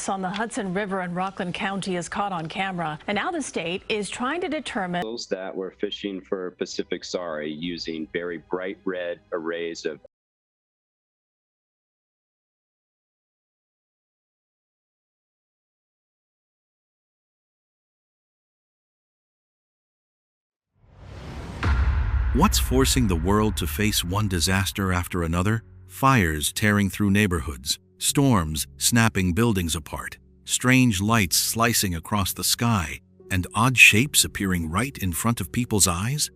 collapse on the Hudson River in Rockland County is caught on camera, and now the state is trying to determine Those that were fishing for Pacific Sari using very bright red arrays of What's forcing the world to face one disaster after another? Fires tearing through neighborhoods, storms snapping buildings apart, strange lights slicing across the sky, and odd shapes appearing right in front of people's eyes?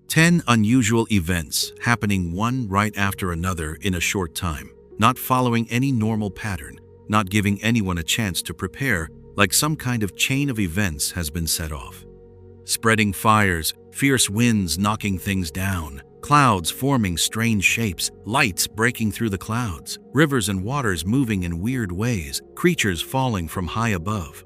10 unusual events happening one right after another in a short time, not following any normal pattern, not giving anyone a chance to prepare, like some kind of chain of events has been set off. Spreading fires, fierce winds knocking things down, clouds forming strange shapes, lights breaking through the clouds, rivers and waters moving in weird ways, creatures falling from high above.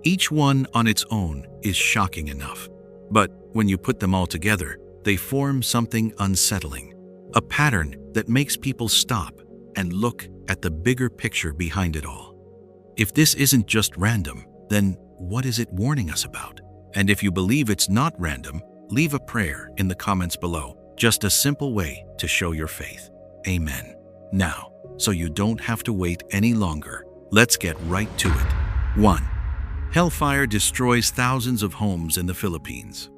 Each one on its own is shocking enough. But when you put them all together, they form something unsettling, a pattern that makes people stop and look at the bigger picture behind it all. If this isn't just random, then what is it warning us about? And if you believe it's not random, leave a prayer in the comments below. Just a simple way to show your faith. Amen. Now, so you don't have to wait any longer, let's get right to it. 1. Hellfire destroys thousands of homes in the Philippines.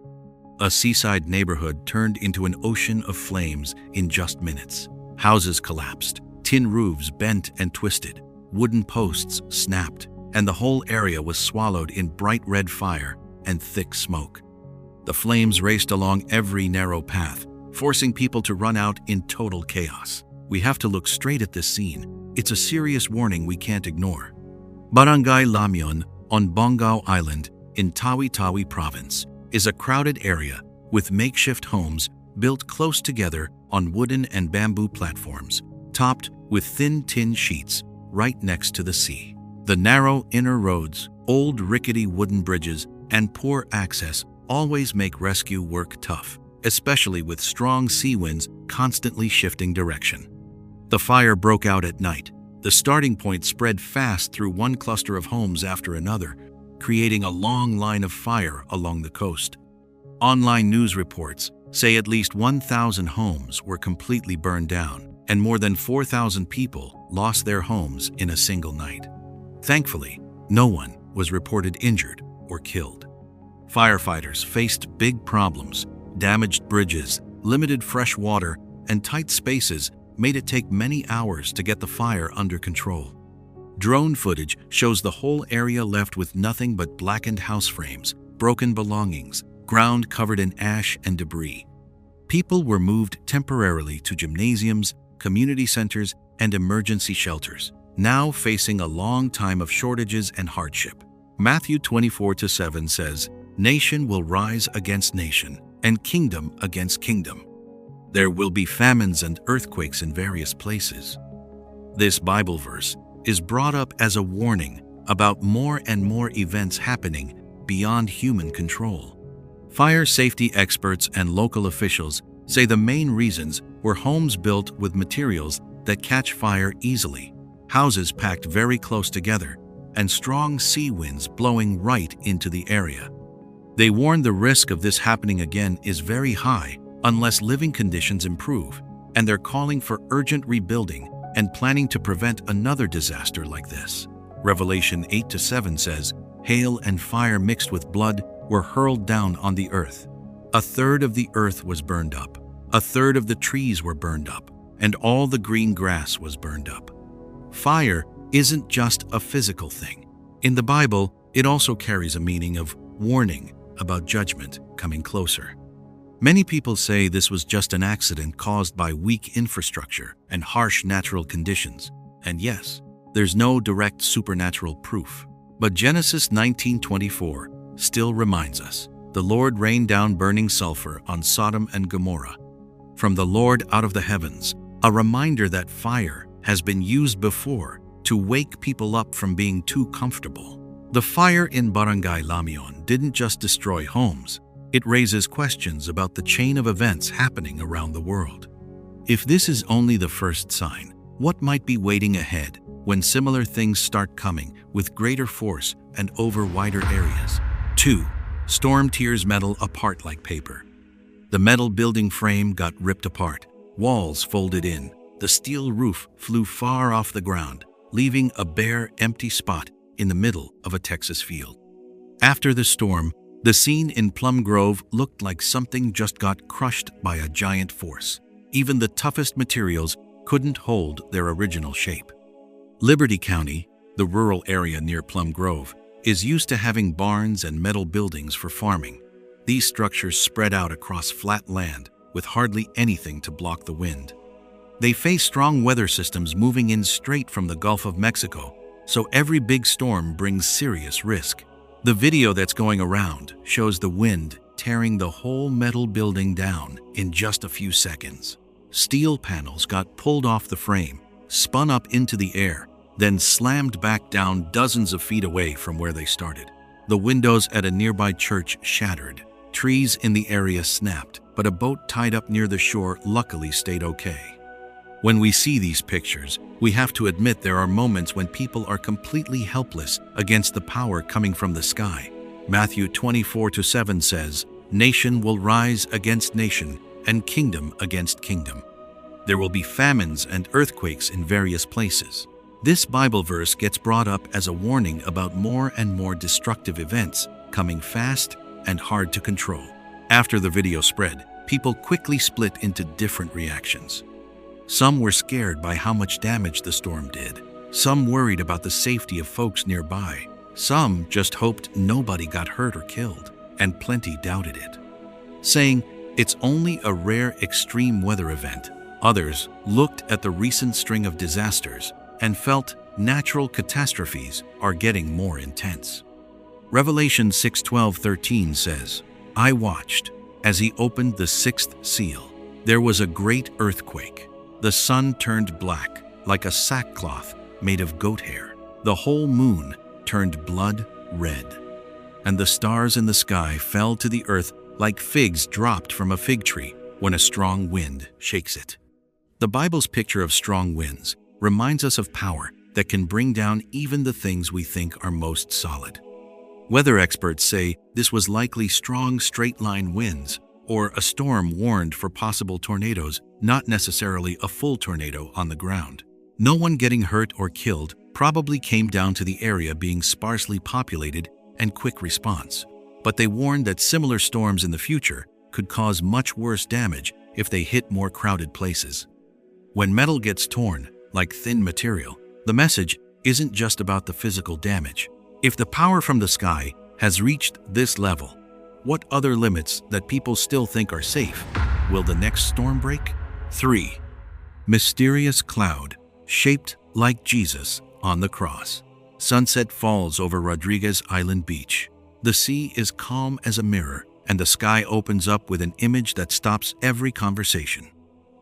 A seaside neighborhood turned into an ocean of flames in just minutes. Houses collapsed, tin roofs bent and twisted, wooden posts snapped, and the whole area was swallowed in bright red fire and thick smoke. The flames raced along every narrow path, forcing people to run out in total chaos. We have to look straight at this scene. It's a serious warning we can't ignore. Barangay Lamion on Bongao Island in Tawi-Tawi Province is a crowded area with makeshift homes built close together on wooden and bamboo platforms, topped with thin tin sheets right next to the sea. The narrow inner roads, old rickety wooden bridges, and poor access always make rescue work tough, especially with strong sea winds constantly shifting direction. The fire broke out at night. The starting point spread fast through one cluster of homes after another, creating a long line of fire along the coast. Online news reports say at least 1,000 homes were completely burned down, and more than 4,000 people lost their homes in a single night. Thankfully, no one was reported injured or killed. Firefighters faced big problems. Damaged bridges, limited fresh water, and tight spaces made it take many hours to get the fire under control. Drone footage shows the whole area left with nothing but blackened house frames, broken belongings, ground covered in ash and debris. People were moved temporarily to gymnasiums, community centers, and emergency shelters, now facing a long time of shortages and hardship. Matthew 24:7 says, "Nation will rise against nation, and kingdom against kingdom. There will be famines and earthquakes in various places." This Bible verse is brought up as a warning about more and more events happening beyond human control. Fire safety experts and local officials say the main reasons were homes built with materials that catch fire easily, houses packed very close together, and strong sea winds blowing right into the area. They warn the risk of this happening again is very high unless living conditions improve, and they're calling for urgent rebuilding and planning to prevent another disaster like this. Revelation 8-7 says, "Hail and fire mixed with blood were hurled down on the earth. A third of the earth was burned up, a third of the trees were burned up, and all the green grass was burned up." Fire isn't just a physical thing. In the Bible, it also carries a meaning of warning about judgment coming closer. Many people say this was just an accident caused by weak infrastructure and harsh natural conditions. And yes, there's no direct supernatural proof. But Genesis 19:24 still reminds us, "The Lord rained down burning sulfur on Sodom and Gomorrah from the Lord out of the heavens," a reminder that fire has been used before to wake people up from being too comfortable. The fire in Barangay Lamion didn't just destroy homes, it raises questions about the chain of events happening around the world. If this is only the first sign, what might be waiting ahead when similar things start coming with greater force and over wider areas. 2. Storm tears metal apart like paper. The metal building frame got ripped apart, walls folded in, the steel roof flew far off the ground, leaving a bare, empty spot in the middle of a Texas field. After the storm, the scene in Plum Grove looked like something just got crushed by a giant force. Even the toughest materials couldn't hold their original shape. Liberty County, the rural area near Plum Grove, is used to having barns and metal buildings for farming. These structures spread out across flat land with hardly anything to block the wind. They face strong weather systems moving in straight from the Gulf of Mexico, so every big storm brings serious risk. The video that's going around shows the wind tearing the whole metal building down in just a few seconds. Steel panels got pulled off the frame, spun up into the air, then slammed back down dozens of feet away from where they started. The windows at a nearby church shattered. Trees in the area snapped, but a boat tied up near the shore luckily stayed okay. When we see these pictures, we have to admit there are moments when people are completely helpless against the power coming from the sky. Matthew 24:7 says, "Nation will rise against nation, and kingdom against kingdom." There will be famines and earthquakes in various places. This Bible verse gets brought up as a warning about more and more destructive events coming fast and hard to control. After the video spread, people quickly split into different reactions. Some were scared by how much damage the storm did. Some worried about the safety of folks nearby. Some just hoped nobody got hurt or killed, and plenty doubted it, saying it's only a rare extreme weather event. Others looked at the recent string of disasters and felt natural catastrophes are getting more intense. Revelation 6:12-13 says, "I watched as he opened the sixth seal. There was a great earthquake. The sun turned black like a sackcloth made of goat hair. The whole moon turned blood red, and the stars in the sky fell to the earth like figs dropped from a fig tree when a strong wind shakes it." The Bible's picture of strong winds reminds us of power that can bring down even the things we think are most solid. Weather experts say this was likely strong straight-line winds or a storm warned for possible tornadoes, not necessarily a full tornado on the ground. No one getting hurt or killed probably came down to the area being sparsely populated and quick response, but they warned that similar storms in the future could cause much worse damage if they hit more crowded places. When metal gets torn, like thin material, the message isn't just about the physical damage. If the power from the sky has reached this level, what other limits that people still think are safe will the next storm break? 3. Mysterious cloud, shaped like Jesus on the cross. Sunset falls over Rodriguez Island Beach. The sea is calm as a mirror, and the sky opens up with an image that stops every conversation.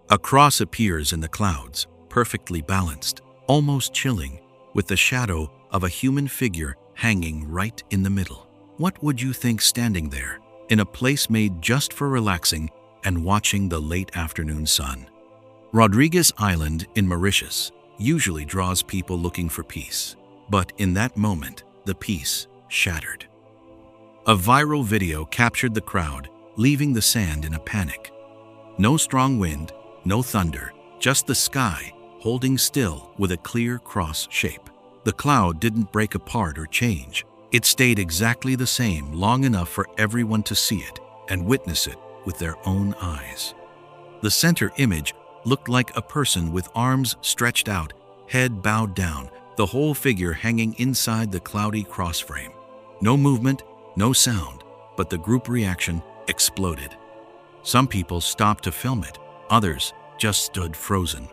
A cross appears in the clouds, perfectly balanced, almost chilling, with the shadow of a human figure hanging right in the middle. What would you think standing there, in a place made just for relaxing and watching the late afternoon sun? Rodriguez Island in Mauritius usually draws people looking for peace, but in that moment, the peace shattered. A viral video captured the crowd, leaving the sand in a panic. No strong wind, no thunder, just the sky holding still with a clear cross shape. The cloud didn't break apart or change. It stayed exactly the same long enough for everyone to see it and witness it with their own eyes. The center image looked like a person with arms stretched out, head bowed down, the whole figure hanging inside the cloudy cross frame. No movement, no sound, but the group reaction exploded. Some people stopped to film it, others just stood frozen.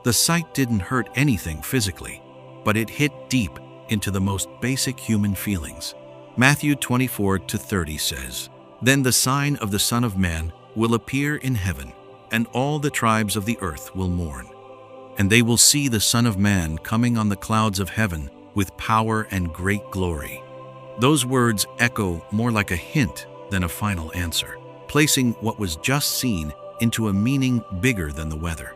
The sight didn't hurt anything physically, but it hit deep into the most basic human feelings. Matthew 24:30 says, "Then the sign of the Son of Man will appear in heaven, and all the tribes of the earth will mourn. And they will see the Son of Man coming on the clouds of heaven with power and great glory." Those words echo more like a hint than a final answer, placing what was just seen into a meaning bigger than the weather.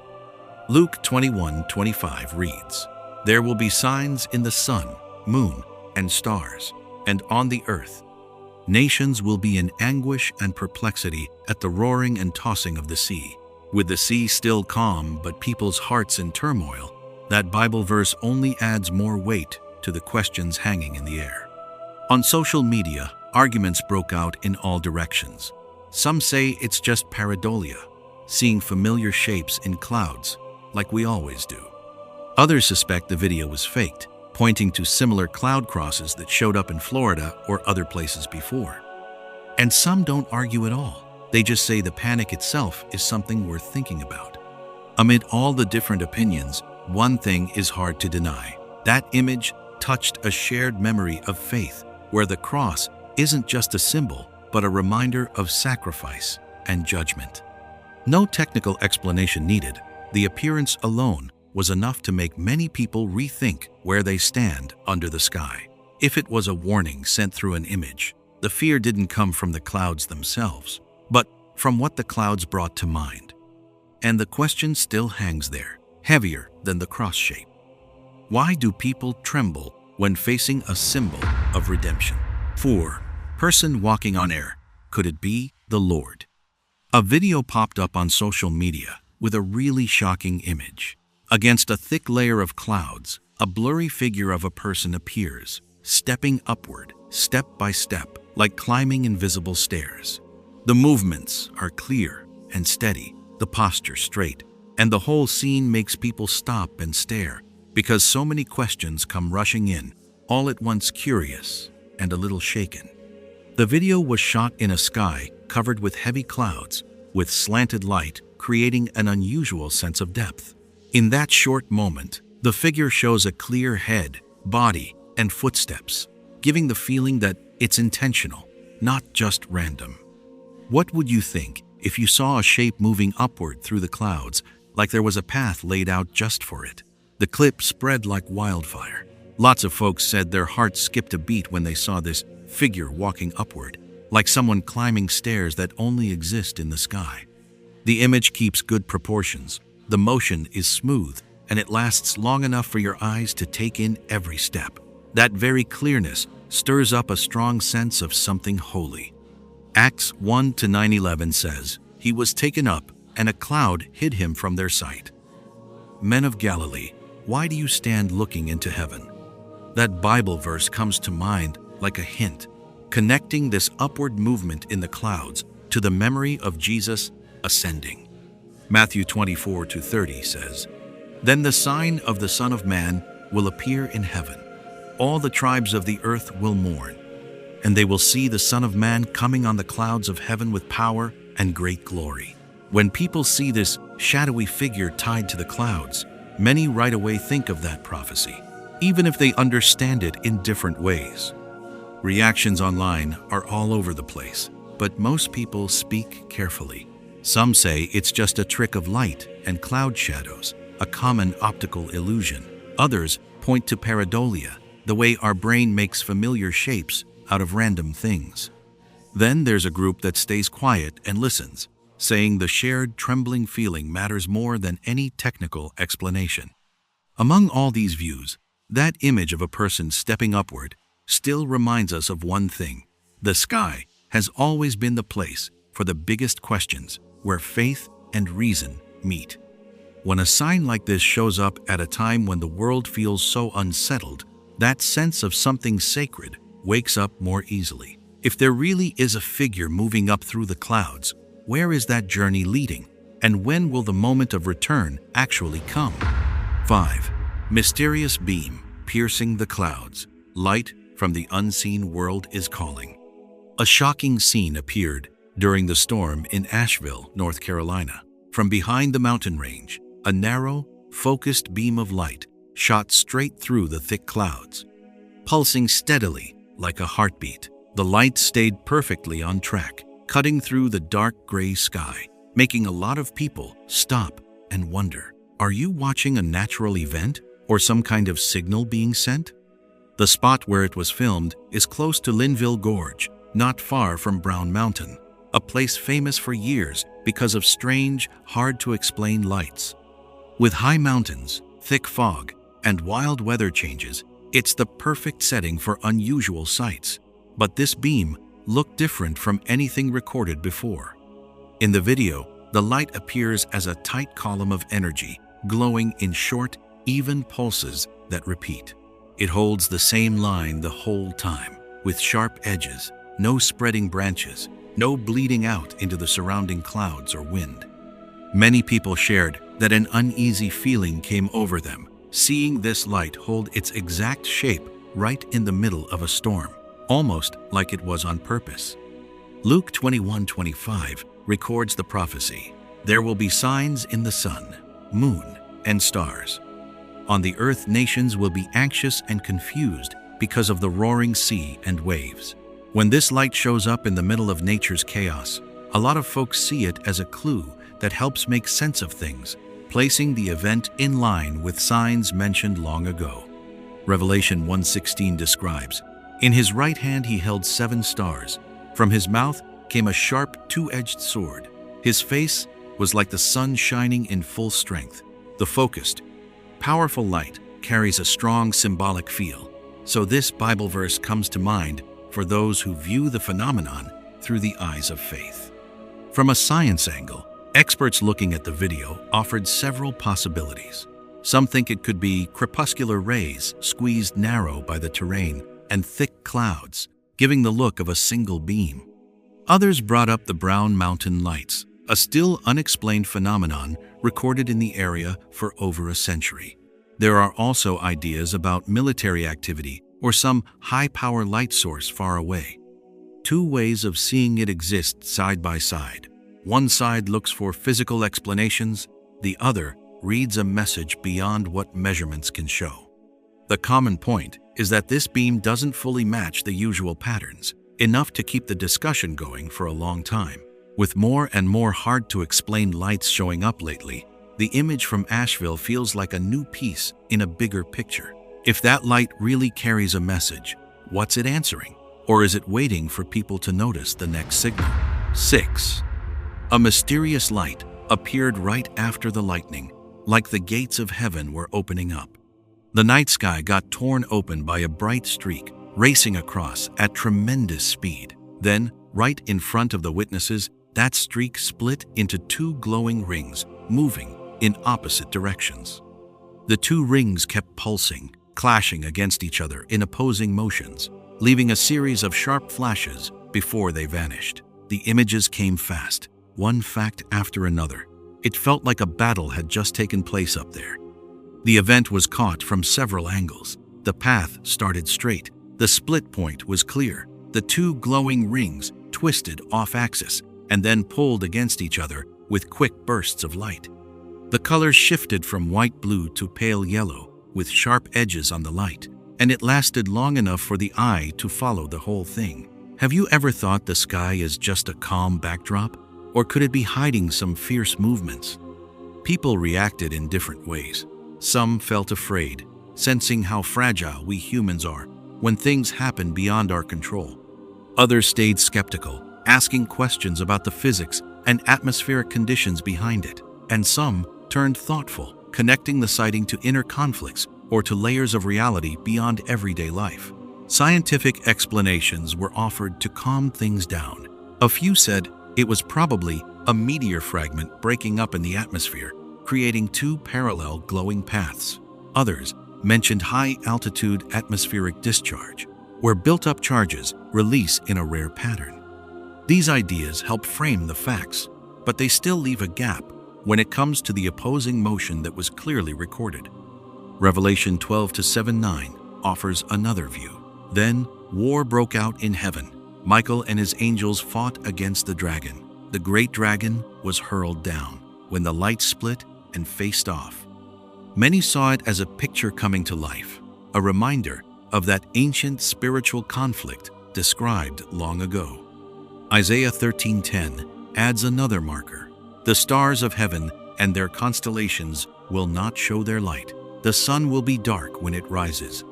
Luke 21:25 reads, There will be signs in the sun, moon, and stars, and on the earth. Nations will be in anguish and perplexity at the roaring and tossing of the sea. With the sea still calm but people's hearts in turmoil, that Bible verse only adds more weight to the questions hanging in the air. On social media, arguments broke out in all directions. Some say it's just pareidolia, seeing familiar shapes in clouds, like we always do. Others suspect the video was faked, pointing to similar cloud crosses that showed up in Florida or other places before. And some don't argue at all. They just say the panic itself is something worth thinking about. Amid all the different opinions, one thing is hard to deny. That image touched a shared memory of faith, where the cross isn't just a symbol, but a reminder of sacrifice and judgment. No technical explanation needed. The appearance alone was enough to make many people rethink where they stand under the sky. If it was a warning sent through an image, the fear didn't come from the clouds themselves, but from what the clouds brought to mind. And the question still hangs there, heavier than the cross shape. Why do people tremble when facing a symbol of redemption? 4. Person walking on air. Could it be the Lord? A video popped up on social media with a really shocking image. Against a thick layer of clouds, a blurry figure of a person appears, stepping upward, step by step, like climbing invisible stairs. The movements are clear and steady, the posture straight, and the whole scene makes people stop and stare, because so many questions come rushing in, all at once curious and a little shaken. The video was shot in a sky covered with heavy clouds, with slanted light creating an unusual sense of depth. In that short moment, the figure shows a clear head, body, and footsteps, giving the feeling that it's intentional, not just random. What would you think if you saw a shape moving upward through the clouds, like there was a path laid out just for it? The clip spread like wildfire. Lots of folks said their hearts skipped a beat when they saw this figure walking upward, like someone climbing stairs that only exist in the sky. The image keeps good proportions. The motion is smooth, and it lasts long enough for your eyes to take in every step. That very clearness stirs up a strong sense of something holy. Acts 1-9-11 says, "He was taken up, and a cloud hid him from their sight." Men of Galilee, why do you stand looking into heaven? That Bible verse comes to mind like a hint, connecting this upward movement in the clouds to the memory of Jesus ascending. Matthew 24-30 says, "Then the sign of the Son of Man will appear in heaven. All the tribes of the earth will mourn, and they will see the Son of Man coming on the clouds of heaven with power and great glory." When people see this shadowy figure tied to the clouds, many right away think of that prophecy, even if they understand it in different ways. Reactions online are all over the place, but most people speak carefully. Some say it's just a trick of light and cloud shadows, a common optical illusion. Others point to pareidolia, the way our brain makes familiar shapes out of random things. Then there's a group that stays quiet and listens, saying the shared trembling feeling matters more than any technical explanation. Among all these views, that image of a person stepping upward still reminds us of one thing: the sky has always been the place for the biggest questions, where faith and reason meet. When a sign like this shows up at a time when the world feels so unsettled, that sense of something sacred wakes up more easily. If there really is a figure moving up through the clouds, where is that journey leading? And when will the moment of return actually come? 5. Mysterious beam piercing the clouds. Light from the unseen world is calling. A shocking scene appeared during the storm in Asheville, North Carolina. From behind the mountain range, a narrow, focused beam of light shot straight through the thick clouds. Pulsing steadily like a heartbeat, the light stayed perfectly on track, cutting through the dark gray sky, making a lot of people stop and wonder, are you watching a natural event or some kind of signal being sent? The spot where it was filmed is close to Linville Gorge, not far from Brown Mountain, a place famous for years because of strange, hard-to-explain lights. With high mountains, thick fog, and wild weather changes, it's the perfect setting for unusual sights. But this beam looked different from anything recorded before. In the video, the light appears as a tight column of energy, glowing in short, even pulses that repeat. It holds the same line the whole time, with sharp edges, no spreading branches, no bleeding out into the surrounding clouds or wind. Many people shared that an uneasy feeling came over them, seeing this light hold its exact shape right in the middle of a storm, almost like it was on purpose. Luke 21:25 records the prophecy, "There will be signs in the sun, moon, and stars. On the earth nations will be anxious and confused because of the roaring sea and waves." When this light shows up in the middle of nature's chaos, a lot of folks see it as a clue that helps make sense of things, placing the event in line with signs mentioned long ago. Revelation 1:16 describes, "In his right hand he held 7 stars. From his mouth came a sharp, two-edged sword. His face was like the sun shining in full strength." The focused, powerful light carries a strong symbolic feel, so this Bible verse comes to mind for those who view the phenomenon through the eyes of faith. From a science angle, experts looking at the video offered several possibilities. Some think it could be crepuscular rays squeezed narrow by the terrain and thick clouds, giving the look of a single beam. Others brought up the brown mountain lights, a still unexplained phenomenon recorded in the area for over a century. There are also ideas about military activity or some high-power light source far away. 2 ways of seeing it exist side by side. One side looks for physical explanations, the other reads a message beyond what measurements can show. The common point is that this beam doesn't fully match the usual patterns, enough to keep the discussion going for a long time. With more and more hard-to-explain lights showing up lately, the image from Asheville feels like a new piece in a bigger picture. If that light really carries a message, what's it answering? Or is it waiting for people to notice the next signal? 6. A mysterious light appeared right after the lightning, like the gates of heaven were opening up. The night sky got torn open by a bright streak, racing across at tremendous speed. Then, right in front of the witnesses, that streak split into 2 glowing rings, moving in opposite directions. The 2 rings kept pulsing, clashing against each other in opposing motions, leaving a series of sharp flashes before they vanished. The images came fast, one fact after another. It felt like a battle had just taken place up there. The event was caught from several angles. The path started straight. The split point was clear. The 2 glowing rings twisted off-axis and then pulled against each other with quick bursts of light. The colors shifted from white-blue to pale yellow, with sharp edges on the light, and it lasted long enough for the eye to follow the whole thing. Have you ever thought the sky is just a calm backdrop? Or could it be hiding some fierce movements? People reacted in different ways. Some felt afraid, sensing how fragile we humans are when things happen beyond our control. Others stayed skeptical, asking questions about the physics and atmospheric conditions behind it. And some turned thoughtful, connecting the sighting to inner conflicts or to layers of reality beyond everyday life. Scientific explanations were offered to calm things down. A few said it was probably a meteor fragment breaking up in the atmosphere, creating 2 parallel glowing paths. Others mentioned high-altitude atmospheric discharge, where built-up charges release in a rare pattern. These ideas help frame the facts, but they still leave a gap when it comes to the opposing motion that was clearly recorded. Revelation 12:7-9 offers another view. Then war broke out in heaven. Michael and his angels fought against the dragon. The great dragon was hurled down when the light split and faced off. Many saw it as a picture coming to life, a reminder of that ancient spiritual conflict described long ago. Isaiah 13:10 adds another marker. The stars of heaven and their constellations will not show their light. The sun will be dark when it rises,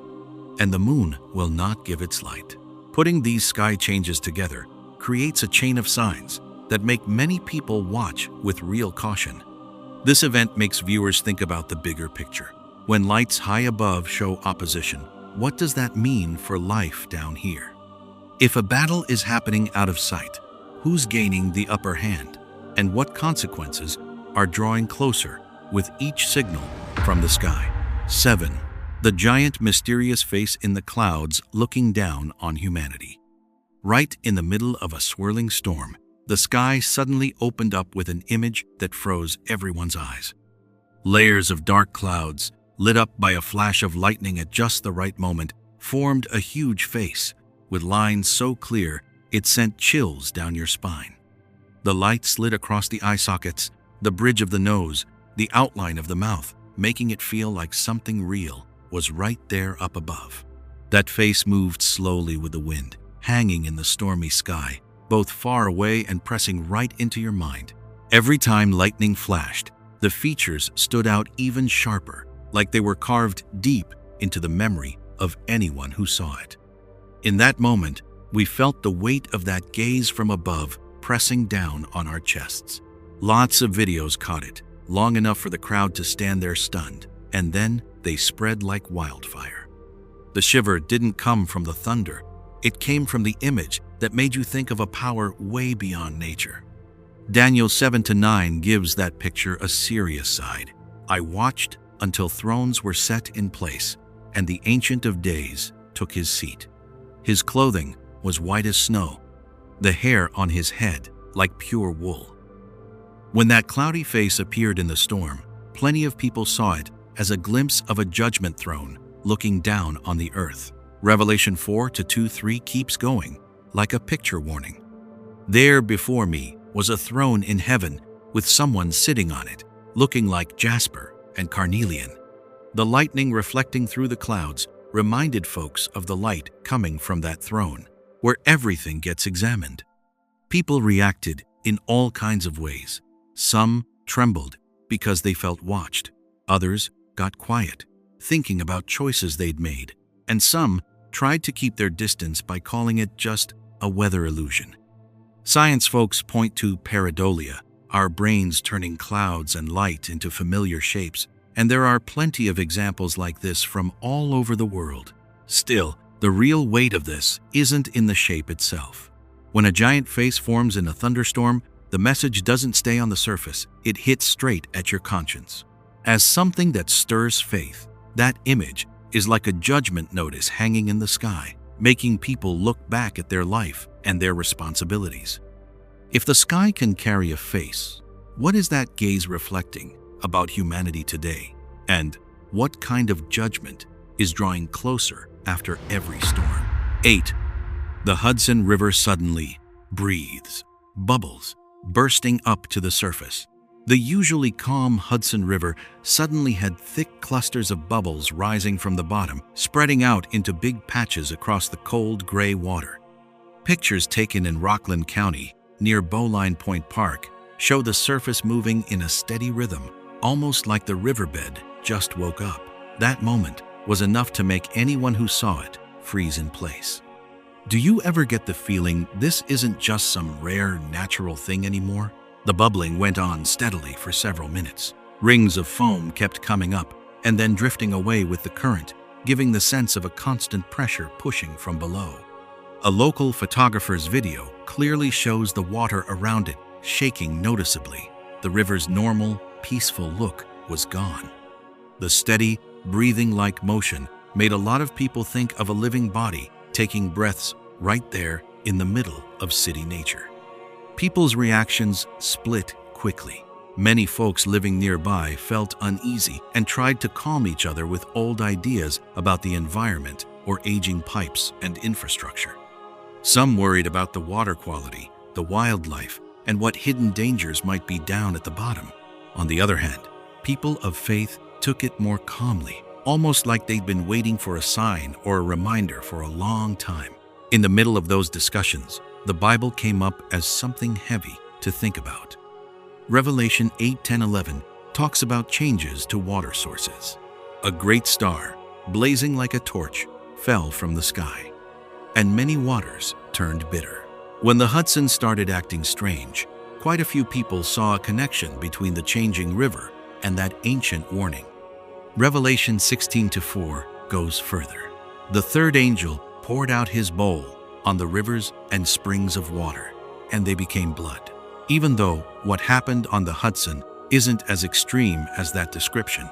and the moon will not give its light. Putting these sky changes together creates a chain of signs that make many people watch with real caution. This event makes viewers think about the bigger picture. When lights high above show opposition, what does that mean for life down here? If a battle is happening out of sight, who's gaining the upper hand? And what consequences are drawing closer with each signal from the sky? 7. The giant mysterious face in the clouds looking down on humanity. Right in the middle of a swirling storm, the sky suddenly opened up with an image that froze everyone's eyes. Layers of dark clouds, lit up by a flash of lightning at just the right moment, formed a huge face, with lines so clear it sent chills down your spine. The light slid across the eye sockets, the bridge of the nose, the outline of the mouth, making it feel like something real was right there up above. That face moved slowly with the wind, hanging in the stormy sky, both far away and pressing right into your mind. Every time lightning flashed, the features stood out even sharper, like they were carved deep into the memory of anyone who saw it. In that moment, we felt the weight of that gaze from above pressing down on our chests. Lots of videos caught it, long enough for the crowd to stand there stunned, and then they spread like wildfire. The shiver didn't come from the thunder. It came from the image that made you think of a power way beyond nature. Daniel 7-9 gives that picture a serious side. I watched until thrones were set in place, and the Ancient of Days took his seat. His clothing was white as snow, the hair on his head like pure wool. When that cloudy face appeared in the storm, plenty of people saw it as a glimpse of a judgment throne looking down on the earth. Revelation 4:2-3 keeps going, like a picture warning. There before me was a throne in heaven with someone sitting on it, looking like jasper and carnelian. The lightning reflecting through the clouds reminded folks of the light coming from that throne, where everything gets examined. People reacted in all kinds of ways. Some trembled because they felt watched. Others got quiet, thinking about choices they'd made. And some tried to keep their distance by calling it just a weather illusion. Science folks point to pareidolia, our brains turning clouds and light into familiar shapes, and there are plenty of examples like this from all over the world. Still, the real weight of this isn't in the shape itself. When a giant face forms in a thunderstorm, the message doesn't stay on the surface, it hits straight at your conscience. As something that stirs faith, that image is like a judgment notice hanging in the sky, making people look back at their life and their responsibilities. If the sky can carry a face, what is that gaze reflecting about humanity today? And what kind of judgment is drawing closer after every storm? 8. The Hudson River suddenly breathes, bubbles, bursting up to the surface. The usually calm Hudson River suddenly had thick clusters of bubbles rising from the bottom, spreading out into big patches across the cold gray water. Pictures taken in Rockland County, near Bowline Point Park, show the surface moving in a steady rhythm, almost like the riverbed just woke up. That moment was enough to make anyone who saw it freeze in place. Do you ever get the feeling this isn't just some rare natural thing anymore? The bubbling went on steadily for several minutes. Rings of foam kept coming up and then drifting away with the current, giving the sense of a constant pressure pushing from below. A local photographer's video clearly shows the water around it shaking noticeably. The river's normal, peaceful look was gone. The steady, breathing-like motion made a lot of people think of a living body taking breaths right there in the middle of city nature. People's reactions split quickly. Many folks living nearby felt uneasy and tried to calm each other with old ideas about the environment or aging pipes and infrastructure. Some worried about the water quality, the wildlife, and what hidden dangers might be down at the bottom. On the other hand, people of faith took it more calmly, almost like they'd been waiting for a sign or a reminder for a long time. In the middle of those discussions, the Bible came up as something heavy to think about. Revelation 8:10-11 talks about changes to water sources. A great star, blazing like a torch, fell from the sky, and many waters turned bitter. When the Hudson started acting strange, quite a few people saw a connection between the changing river and that ancient warning. Revelation 16:4 goes further. The third angel poured out his bowl on the rivers and springs of water, and they became blood. Even though what happened on the Hudson isn't as extreme as that description,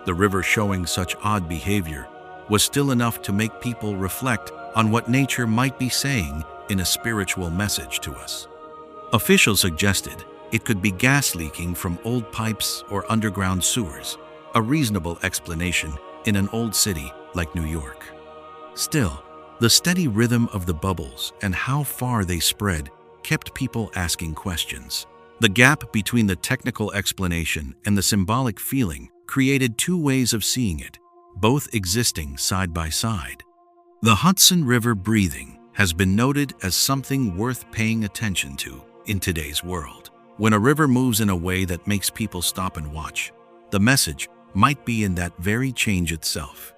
the river showing such odd behavior was still enough to make people reflect on what nature might be saying in a spiritual message to us. Officials suggested it could be gas leaking from old pipes or underground sewers, a reasonable explanation in an old city like New York. Still, the steady rhythm of the bubbles and how far they spread kept people asking questions. The gap between the technical explanation and the symbolic feeling created two ways of seeing it, both existing side by side. The Hudson River breathing has been noted as something worth paying attention to in today's world. When a river moves in a way that makes people stop and watch, the message might be in that very change itself.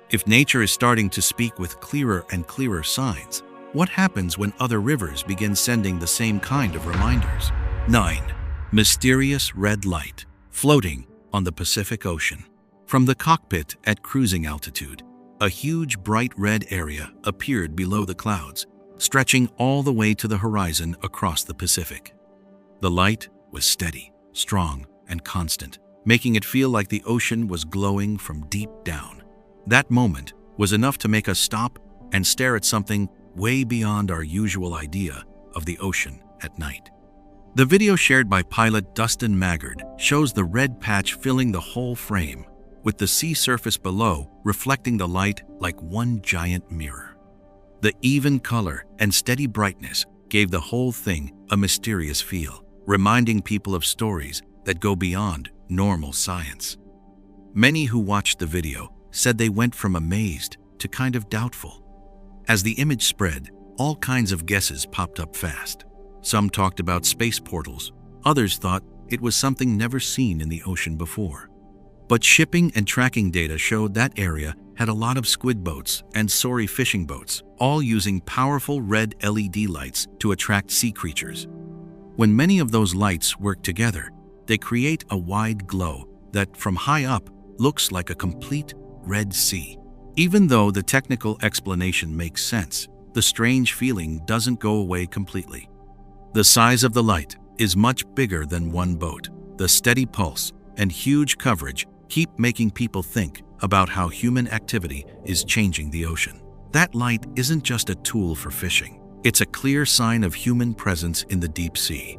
If nature is starting to speak with clearer and clearer signs, what happens when other rivers begin sending the same kind of reminders? 9. Mysterious red light floating on the Pacific Ocean. From the cockpit at cruising altitude, a huge bright red area appeared below the clouds, stretching all the way to the horizon across the Pacific. The light was steady, strong, and constant, making it feel like the ocean was glowing from deep down. That moment was enough to make us stop and stare at something way beyond our usual idea of the ocean at night. The video shared by pilot Dustin Maggard shows the red patch filling the whole frame, with the sea surface below reflecting the light like one giant mirror. The even color and steady brightness gave the whole thing a mysterious feel, reminding people of stories that go beyond normal science. Many who watched the video said they went from amazed to kind of doubtful. As the image spread, all kinds of guesses popped up fast. Some talked about space portals, others thought it was something never seen in the ocean before. But shipping and tracking data showed that area had a lot of squid boats and sorry fishing boats, all using powerful red LED lights to attract sea creatures. When many of those lights work together, they create a wide glow that, from high up, looks like a complete Red Sea. Even though the technical explanation makes sense, the strange feeling doesn't go away completely. The size of the light is much bigger than one boat. The steady pulse and huge coverage keep making people think about how human activity is changing the ocean. That light isn't just a tool for fishing. It's a clear sign of human presence in the deep sea.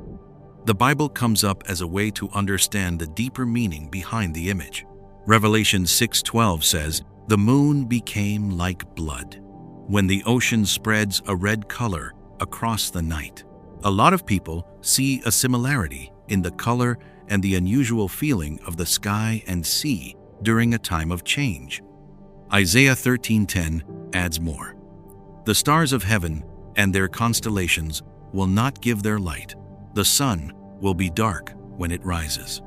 The Bible comes up as a way to understand the deeper meaning behind the image. Revelation 6:12 says, "The moon became like blood," when the ocean spreads a red color across the night. A lot of people see a similarity in the color and the unusual feeling of the sky and sea during a time of change. Isaiah 13:10 adds more. "The stars of heaven and their constellations will not give their light. The sun will be dark when it rises."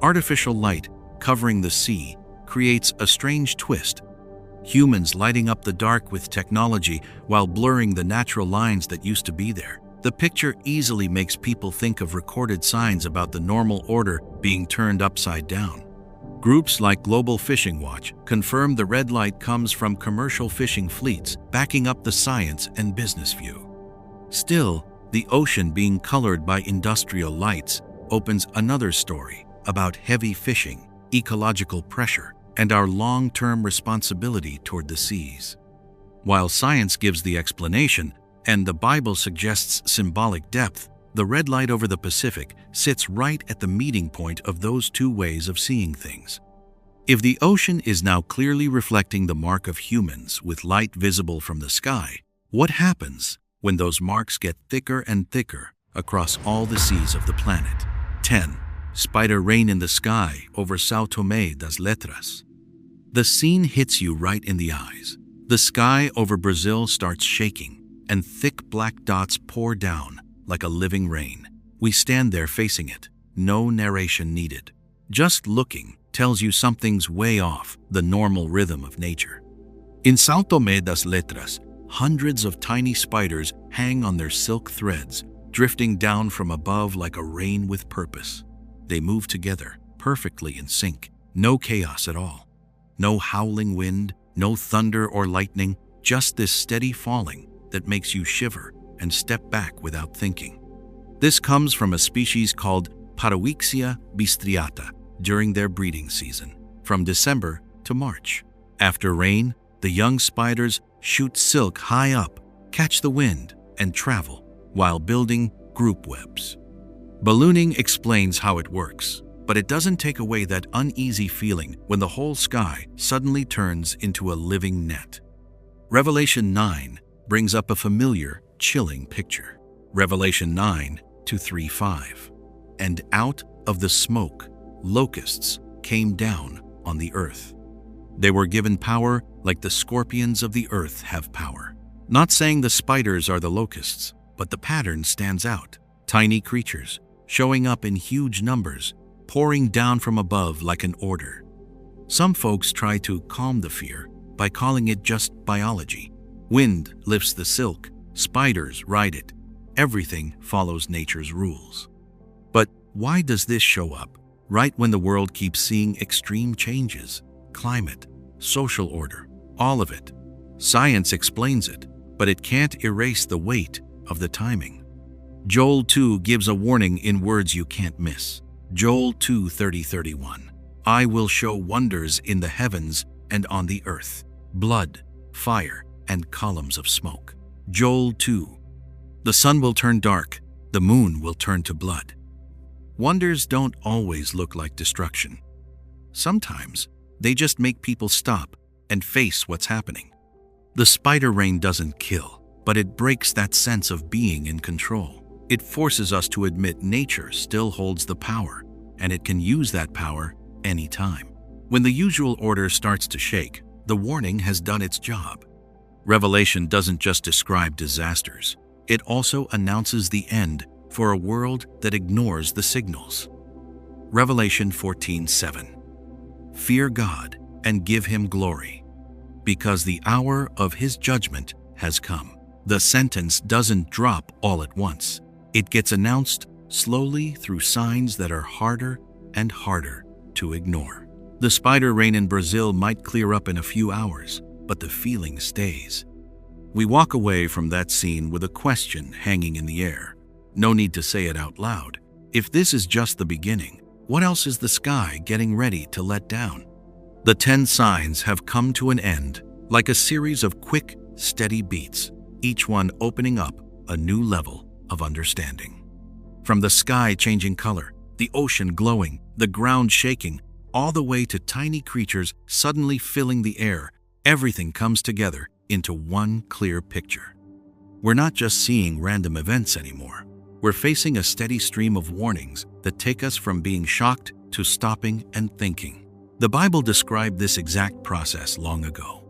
Artificial light covering the sea creates a strange twist. Humans lighting up the dark with technology while blurring the natural lines that used to be there. The picture easily makes people think of recorded signs about the normal order being turned upside down. Groups like Global Fishing Watch confirm the red light comes from commercial fishing fleets, backing up the science and business view. Still, the ocean being colored by industrial lights opens another story about heavy fishing, ecological pressure, and our long-term responsibility toward the seas. While science gives the explanation, and the Bible suggests symbolic depth, the red light over the Pacific sits right at the meeting point of those two ways of seeing things. If the ocean is now clearly reflecting the mark of humans with light visible from the sky, what happens when those marks get thicker and thicker across all the seas of the planet? 10. Spider rain in the sky over Sao Tome das Letras. The scene hits you right in the eyes. The sky over Brazil starts shaking, and thick black dots pour down like a living rain. We stand there facing it, no narration needed. Just looking tells you something's way off the normal rhythm of nature. In Sao Tome das Letras, hundreds of tiny spiders hang on their silk threads, drifting down from above like a rain with purpose. They move together, perfectly in sync, No chaos at all. No howling wind, no thunder or lightning, just this steady falling that makes you shiver and step back without thinking. This comes from a species called Parauixia bistriata during their breeding season, from December to March. After rain, the young spiders shoot silk high up, catch the wind, and travel while building group webs. Ballooning explains how it works, but it doesn't take away that uneasy feeling when the whole sky suddenly turns into a living net. Revelation 9 brings up a familiar, chilling picture. Revelation 9:3-5. And out of the smoke, locusts came down on the earth. They were given power like the scorpions of the earth have power. Not saying the spiders are the locusts, but the pattern stands out. Tiny creatures, showing up in huge numbers, pouring down from above like an order. Some folks try to calm the fear by calling it just biology. Wind lifts the silk, spiders ride it. Everything follows nature's rules. But why does this show up right when the world keeps seeing extreme changes? Climate, social order, all of it. Science explains it, but it can't erase the weight of the timing. Joel 2 gives a warning in words you can't miss. Joel 2:30-31. I will show wonders in the heavens and on the earth, blood, fire, and columns of smoke. Joel 2. The sun will turn dark, the moon will turn to blood. Wonders don't always look like destruction. Sometimes they just make people stop and face what's happening. The spider rain doesn't kill, but it breaks that sense of being in control. It forces us to admit nature still holds the power, and it can use that power anytime. When the usual order starts to shake, the warning has done its job. Revelation doesn't just describe disasters, it also announces the end for a world that ignores the signals. Revelation 14:7. Fear God and give Him glory, because the hour of His judgment has come. The sentence doesn't drop all at once. It gets announced slowly through signs that are harder and harder to ignore. The spider rain in Brazil might clear up in a few hours, but the feeling stays. We walk away from that scene with a question hanging in the air. No need to say it out loud. If this is just the beginning, what else is the sky getting ready to let down? The 10 signs have come to an end, like a series of quick, steady beats, each one opening up a new level of understanding. From the sky changing color, the ocean glowing, the ground shaking, all the way to tiny creatures suddenly filling the air, everything comes together into one clear picture. We're not just seeing random events anymore. We're facing a steady stream of warnings that take us from being shocked to stopping and thinking. The Bible described this exact process long ago.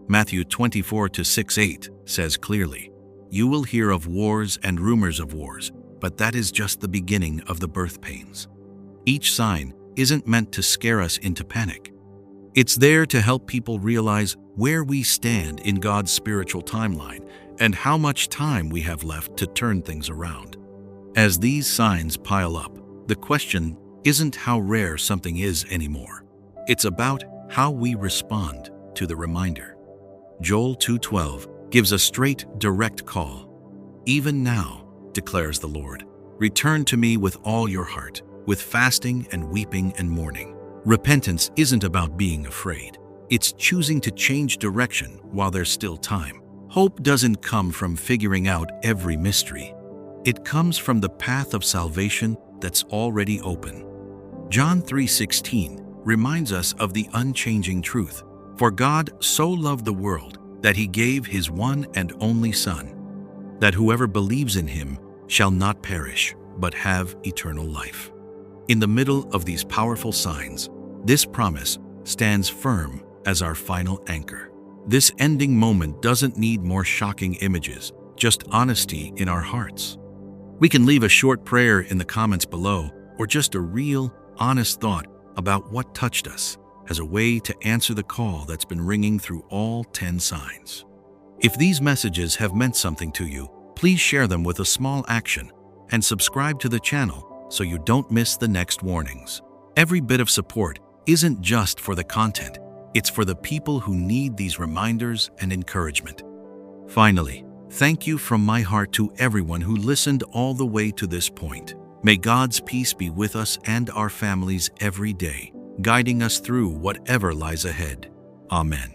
Matthew 24:6-8 says clearly, "You will hear of wars and rumors of wars, but that is just the beginning of the birth pains." Each sign isn't meant to scare us into panic. It's there to help people realize where we stand in God's spiritual timeline and how much time we have left to turn things around. As these signs pile up, the question isn't how rare something is anymore. It's about how we respond to the reminder. Joel 2:12 gives a straight, direct call. "Even now, declares the Lord, return to me with all your heart, with fasting and weeping and mourning." Repentance isn't about being afraid. It's choosing to change direction while there's still time. Hope doesn't come from figuring out every mystery. It comes from the path of salvation that's already open. John 3:16 reminds us of the unchanging truth. For God so loved the world that He gave His one and only Son, that whoever believes in Him shall not perish, but have eternal life. In the middle of these powerful signs, this promise stands firm as our final anchor. This ending moment doesn't need more shocking images, just honesty in our hearts. We can leave a short prayer in the comments below, or just a real, honest thought about what touched us, as a way to answer the call that's been ringing through all 10 signs. If these messages have meant something to you, please share them with a small action and subscribe to the channel so you don't miss the next warnings. Every bit of support isn't just for the content, it's for the people who need these reminders and encouragement. Finally, thank you from my heart to everyone who listened all the way to this point. May God's peace be with us and our families every day, guiding us through whatever lies ahead. Amen.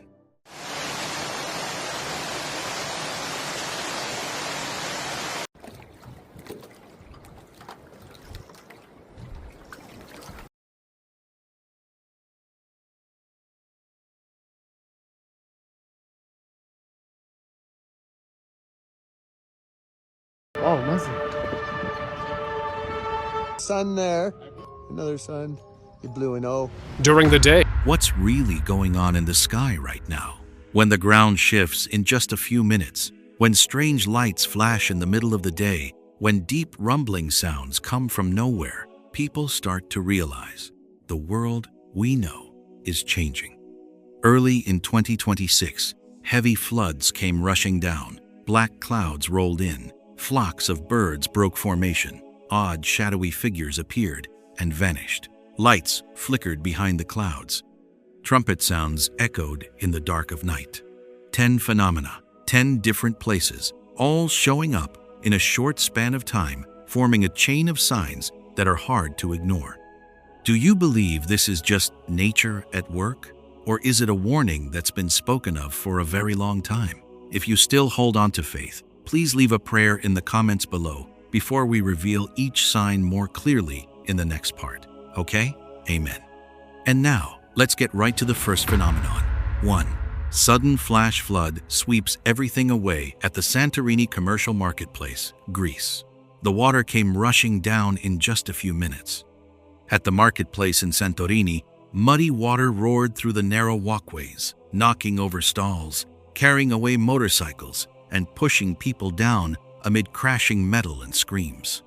Oh, nothing. Sun there. Another sun. You blew an O. During the day, What's really going on in the sky right now? When the ground shifts in just a few minutes, when strange lights flash in the middle of the day, when deep rumbling sounds come from nowhere, people start to realize the world we know is changing. Early in 2026, heavy floods came rushing down, black clouds rolled in, flocks of birds broke formation, odd shadowy figures appeared and vanished. Lights flickered behind the clouds. Trumpet sounds echoed in the dark of night. 10 phenomena, 10 different places, all showing up in a short span of time, forming a chain of signs that are hard to ignore. Do you believe this is just nature at work? Or is it a warning that's been spoken of for a very long time? If you still hold on to faith, please leave a prayer in the comments below before we reveal each sign more clearly in the next part. Okay? Amen. And now, let's get right to the first phenomenon. 1. Sudden flash flood sweeps everything away at the Santorini commercial marketplace, Greece. The water came rushing down in just a few minutes. At the marketplace in Santorini, muddy water roared through the narrow walkways, knocking over stalls, carrying away motorcycles, and pushing people down amid crashing metal and screams.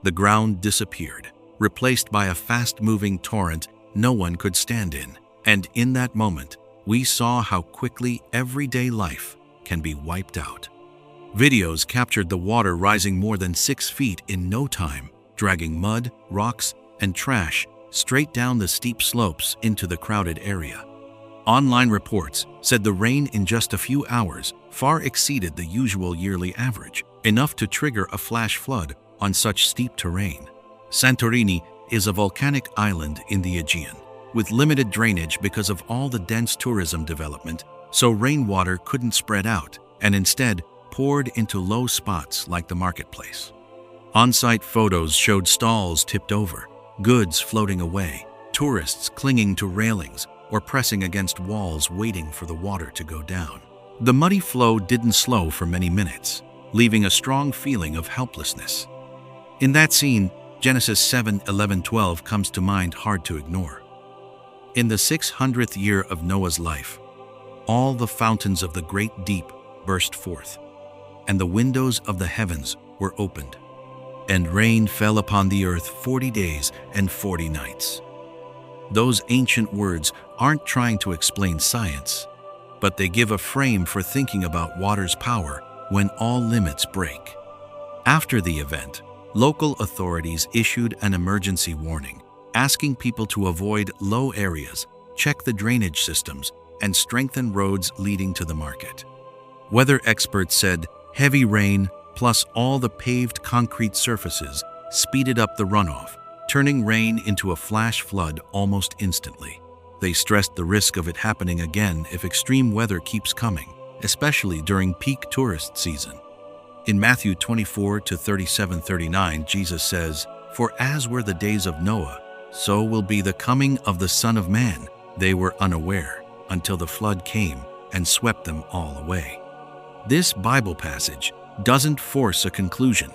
The ground disappeared, replaced by a fast-moving torrent no one could stand in. And in that moment, we saw how quickly everyday life can be wiped out. Videos captured the water rising more than 6 feet in no time, dragging mud, rocks, and trash straight down the steep slopes into the crowded area. Online reports said the rain in just a few hours far exceeded the usual yearly average, enough to trigger a flash flood on such steep terrain. Santorini is a volcanic island in the Aegean, with limited drainage because of all the dense tourism development, so rainwater couldn't spread out and instead poured into low spots like the marketplace. On-site photos showed stalls tipped over, goods floating away, tourists clinging to railings or pressing against walls waiting for the water to go down. The muddy flow didn't slow for many minutes, leaving a strong feeling of helplessness. In that scene, Genesis 7:11-12 comes to mind, hard to ignore. In the 600th year of Noah's life, all the fountains of the great deep burst forth, and the windows of the heavens were opened, and rain fell upon the earth 40 days and 40 nights. Those ancient words aren't trying to explain science, but they give a frame for thinking about water's power when all limits break. After the event, local authorities issued an emergency warning, asking people to avoid low areas, check the drainage systems, and strengthen roads leading to the market. Weather experts said heavy rain plus all the paved concrete surfaces speeded up the runoff, turning rain into a flash flood almost instantly. They stressed the risk of it happening again if extreme weather keeps coming, especially during peak tourist season. In Matthew 24:37-39, Jesus says, "For as were the days of Noah, so will be the coming of the Son of Man. They were unaware until the flood came and swept them all away." This Bible passage doesn't force a conclusion,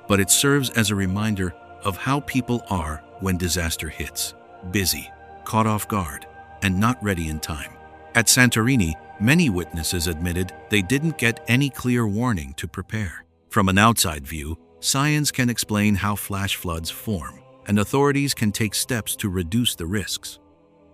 but it serves as a reminder of how people are when disaster hits: busy, caught off guard, and not ready in time. At Santorini, many witnesses admitted they didn't get any clear warning to prepare. From an outside view, science can explain how flash floods form, and authorities can take steps to reduce the risks.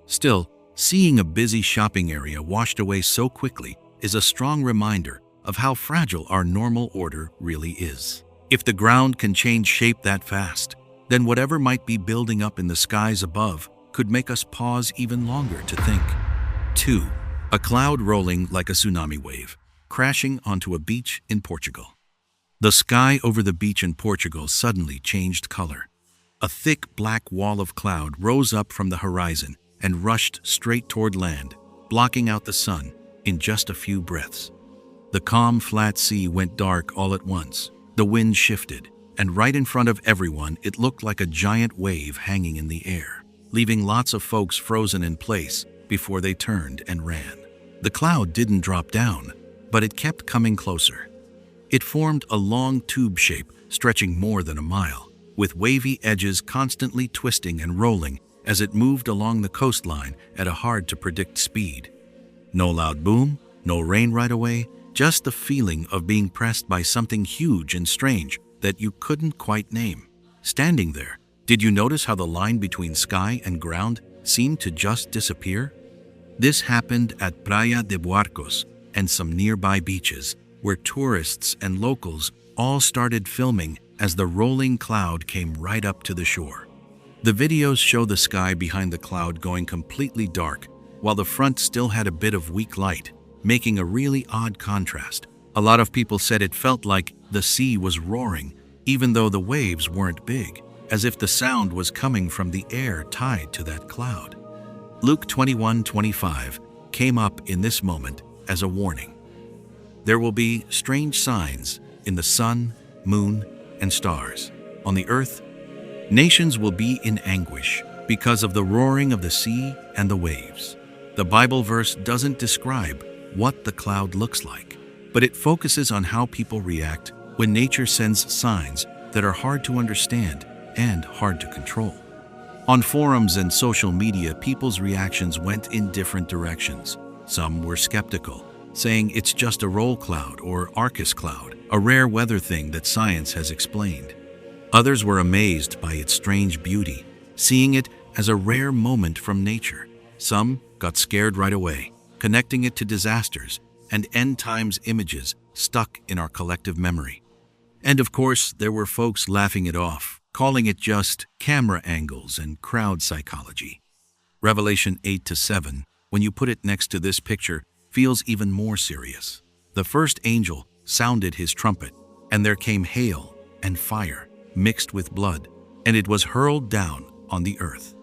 Still, seeing a busy shopping area washed away so quickly is a strong reminder of how fragile our normal order really is. If the ground can change shape that fast, then whatever might be building up in the skies above could make us pause even longer to think. 2. A cloud rolling like a tsunami wave, crashing onto a beach in Portugal. The sky over the beach in Portugal suddenly changed color. A thick black wall of cloud rose up from the horizon and rushed straight toward land, blocking out the sun in just a few breaths. The calm, flat sea went dark all at once. The wind shifted, and right in front of everyone, it looked like a giant wave hanging in the air, leaving lots of folks frozen in place before they turned and ran. The cloud didn't drop down, but it kept coming closer. It formed a long tube shape stretching more than a mile, with wavy edges constantly twisting and rolling as it moved along the coastline at a hard-to-predict speed. No loud boom, no rain right away, just the feeling of being pressed by something huge and strange that you couldn't quite name. Standing there, did you notice how the line between sky and ground seemed to just disappear? This happened at Praia de Buarcos and some nearby beaches, where tourists and locals all started filming as the rolling cloud came right up to the shore. The videos show the sky behind the cloud going completely dark, while the front still had a bit of weak light, making a really odd contrast. A lot of people said it felt like the sea was roaring, even though the waves weren't big, as if the sound was coming from the air tied to that cloud. Luke 21:25 came up in this moment as a warning. There will be strange signs in the sun, moon, and stars. On the earth, nations will be in anguish because of the roaring of the sea and the waves. The Bible verse doesn't describe what the cloud looks like, but it focuses on how people react when nature sends signs that are hard to understand and hard to control. On forums and social media, people's reactions went in different directions. Some were skeptical, saying it's just a roll cloud or Arcus cloud, a rare weather thing that science has explained. Others were amazed by its strange beauty, seeing it as a rare moment from nature. Some got scared right away, connecting it to disasters and end times images stuck in our collective memory. And of course, there were folks laughing it off, calling it just camera angles and crowd psychology. Revelation 8-7, when you put it next to this picture, feels even more serious. The first angel sounded his trumpet, and there came hail and fire mixed with blood, and it was hurled down on the earth.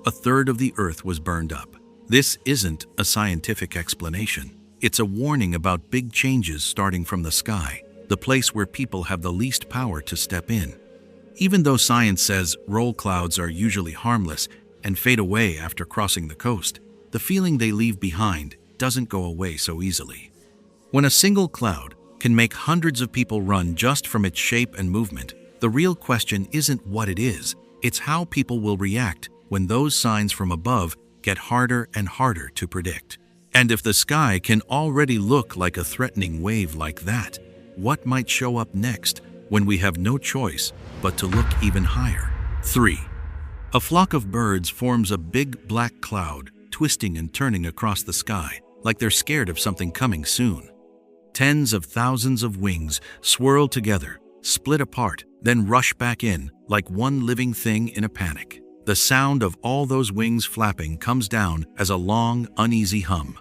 A third of the earth was burned up. This isn't a scientific explanation. It's a warning about big changes starting from the sky, the place where people have the least power to step in. Even though science says roll clouds are usually harmless and fade away after crossing the coast, the feeling they leave behind doesn't go away so easily. When a single cloud can make hundreds of people run just from its shape and movement, the real question isn't what it is, it's how people will react when those signs from above get harder and harder to predict. And if the sky can already look like a threatening wave like that, what might show up next when we have no choice but to look even higher? 3. A flock of birds forms a big black cloud, twisting and turning across the sky, like they're scared of something coming soon. Tens of thousands of wings swirl together, split apart, then rush back in like one living thing in a panic. The sound of all those wings flapping comes down as a long, uneasy hum.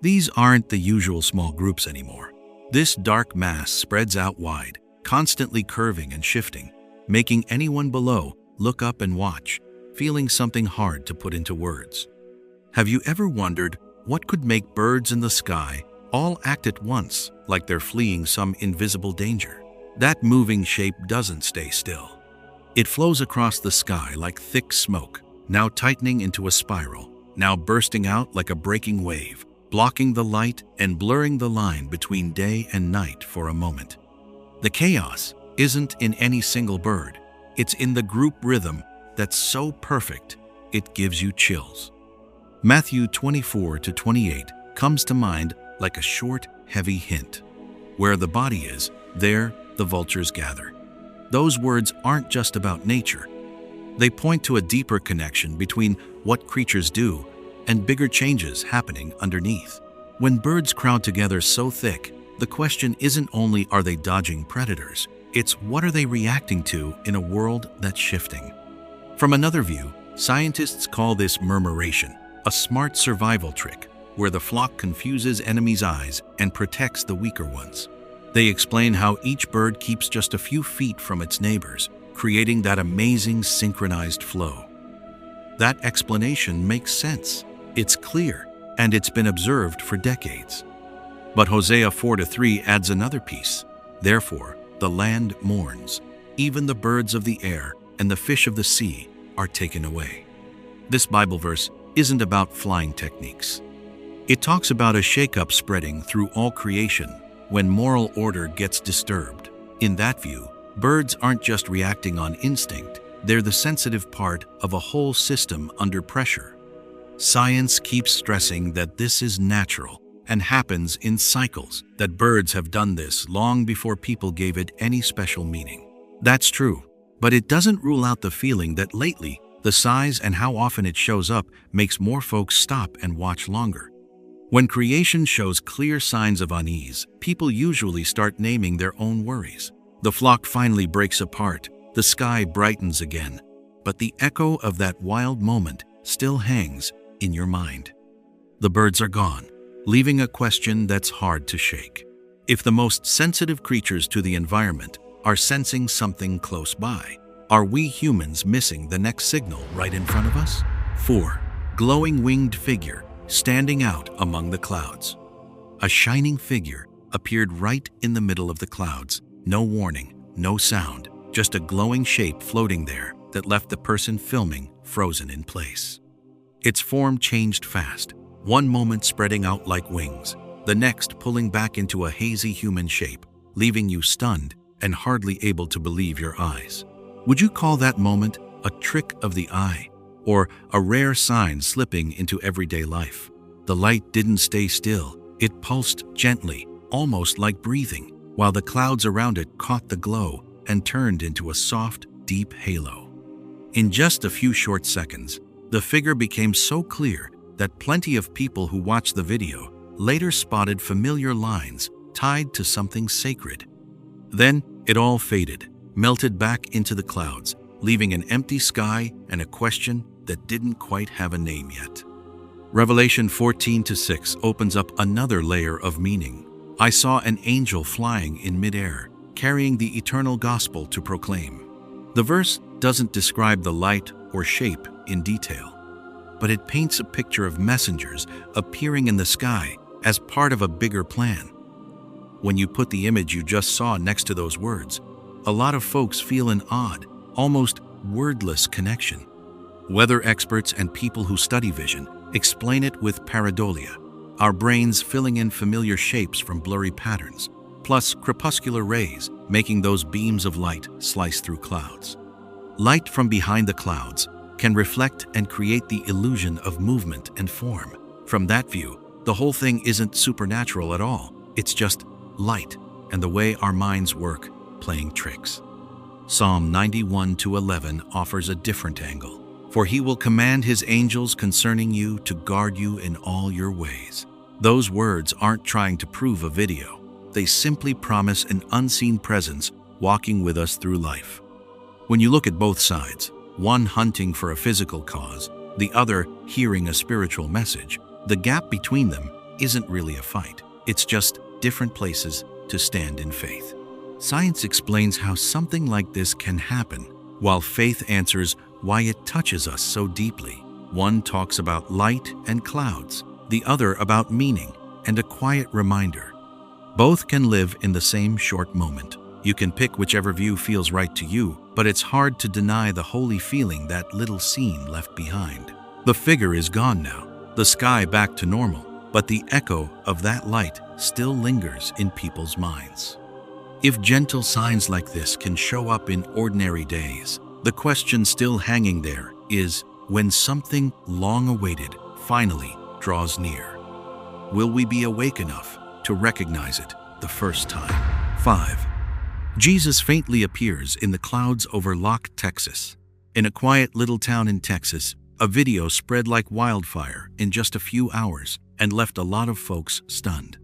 These aren't the usual small groups anymore. This dark mass spreads out wide, constantly curving and shifting, making anyone below look up and watch, feeling something hard to put into words. Have you ever wondered what could make birds in the sky all act at once, like they're fleeing some invisible danger? That moving shape doesn't stay still. It flows across the sky like thick smoke, now tightening into a spiral, now bursting out like a breaking wave, blocking the light and blurring the line between day and night for a moment. The chaos isn't in any single bird. It's in the group rhythm that's so perfect, it gives you chills. Matthew 24-28 comes to mind like a short, heavy hint. Where the body is, there the vultures gather. Those words aren't just about nature. They point to a deeper connection between what creatures do and bigger changes happening underneath. When birds crowd together so thick, the question isn't only are they dodging predators, it's what are they reacting to in a world that's shifting. From another view, Scientists call this murmuration, a smart survival trick where the flock confuses enemies' eyes and protects the weaker ones. They explain how each bird keeps just a few feet from its neighbors, creating that amazing synchronized flow. That explanation makes sense. It's clear, and it's been observed for decades. But Hosea 4:3 adds another piece. Therefore, the land mourns. Even the birds of the air and the fish of the sea are taken away. This Bible verse isn't about flying techniques. It talks about a shakeup spreading through all creation when moral order gets disturbed. In that view, birds aren't just reacting on instinct, they're the sensitive part of a whole system under pressure. Science keeps stressing that this is natural and happens in cycles, that birds have done this long before people gave it any special meaning. That's true, but it doesn't rule out the feeling that lately, the size and how often it shows up makes more folks stop and watch longer. When creation shows clear signs of unease, people usually start naming their own worries. The flock finally breaks apart, the sky brightens again, but the echo of that wild moment still hangs in your mind. The birds are gone, leaving a question that's hard to shake. If the most sensitive creatures to the environment are sensing something close by, are we humans missing the next signal right in front of us? 4. Glowing winged figure standing out among the clouds. A shining figure appeared right in the middle of the clouds. No warning, no sound, just a glowing shape floating there that left the person filming frozen in place. Its form changed fast, one moment spreading out like wings, the next pulling back into a hazy human shape, leaving you stunned and hardly able to believe your eyes. Would you call that moment a trick of the eye, or a rare sign slipping into everyday life? The light didn't stay still. It pulsed gently, almost like breathing, while the clouds around it caught the glow and turned into a soft, deep halo. In just a few short seconds, the figure became so clear that plenty of people who watched the video later spotted familiar lines tied to something sacred. Then it all faded, melted back into the clouds, leaving an empty sky and a question that didn't quite have a name yet. Revelation 14:6 opens up another layer of meaning. I saw an angel flying in midair, carrying the eternal gospel to proclaim. The verse doesn't describe the light or shape in detail, but it paints a picture of messengers appearing in the sky as part of a bigger plan. When you put the image you just saw next to those words, a lot of folks feel an odd, almost wordless connection. Weather experts and people who study vision explain it with pareidolia, our brains filling in familiar shapes from blurry patterns, plus crepuscular rays making those beams of light slice through clouds. Light from behind the clouds can reflect and create the illusion of movement and form. From that view, the whole thing isn't supernatural at all. It's just light and the way our minds work, playing tricks. Psalm 91:11 offers a different angle. For he will command his angels concerning you to guard you in all your ways. Those words aren't trying to prove a video. They simply promise an unseen presence walking with us through life. When you look at both sides, one hunting for a physical cause, the other hearing a spiritual message, the gap between them isn't really a fight. It's just different places to stand in faith. Science explains how something like this can happen, while faith answers why it touches us so deeply. One talks about light and clouds, the other about meaning and a quiet reminder. Both can live in the same short moment. You can pick whichever view feels right to you, but it's hard to deny the holy feeling that little scene left behind. The figure is gone now, the sky back to normal, but the echo of that light still lingers in people's minds. If gentle signs like this can show up in ordinary days, the question still hanging there is, when something long awaited finally draws near, will we be awake enough to recognize it the first time? 5. Jesus faintly appears in the clouds over Locke, Texas. In a quiet little town in Texas, a video spread like wildfire in just a few hours and left a lot of folks stunned.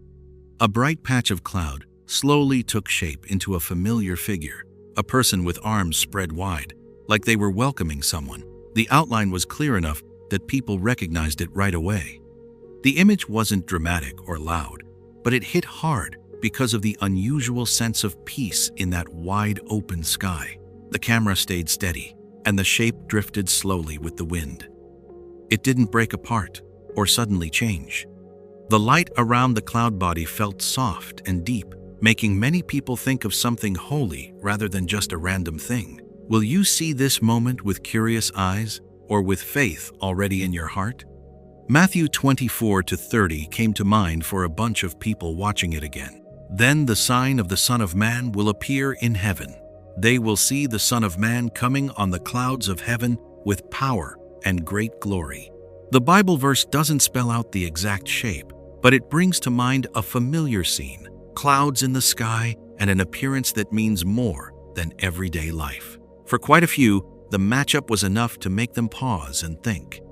A bright patch of cloud slowly took shape into a familiar figure, a person with arms spread wide, like they were welcoming someone. The outline was clear enough that people recognized it right away. The image wasn't dramatic or loud, but it hit hard because of the unusual sense of peace in that wide open sky. The camera stayed steady, and the shape drifted slowly with the wind. It didn't break apart or suddenly change. The light around the cloud body felt soft and deep, making many people think of something holy rather than just a random thing. Will you see this moment with curious eyes or with faith already in your heart? Matthew 24-30 came to mind for a bunch of people watching it again. Then the sign of the Son of Man will appear in heaven. They will see the Son of Man coming on the clouds of heaven with power and great glory. The Bible verse doesn't spell out the exact shape, but it brings to mind a familiar scene, clouds in the sky, and an appearance that means more than everyday life. For quite a few, the matchup was enough to make them pause and think.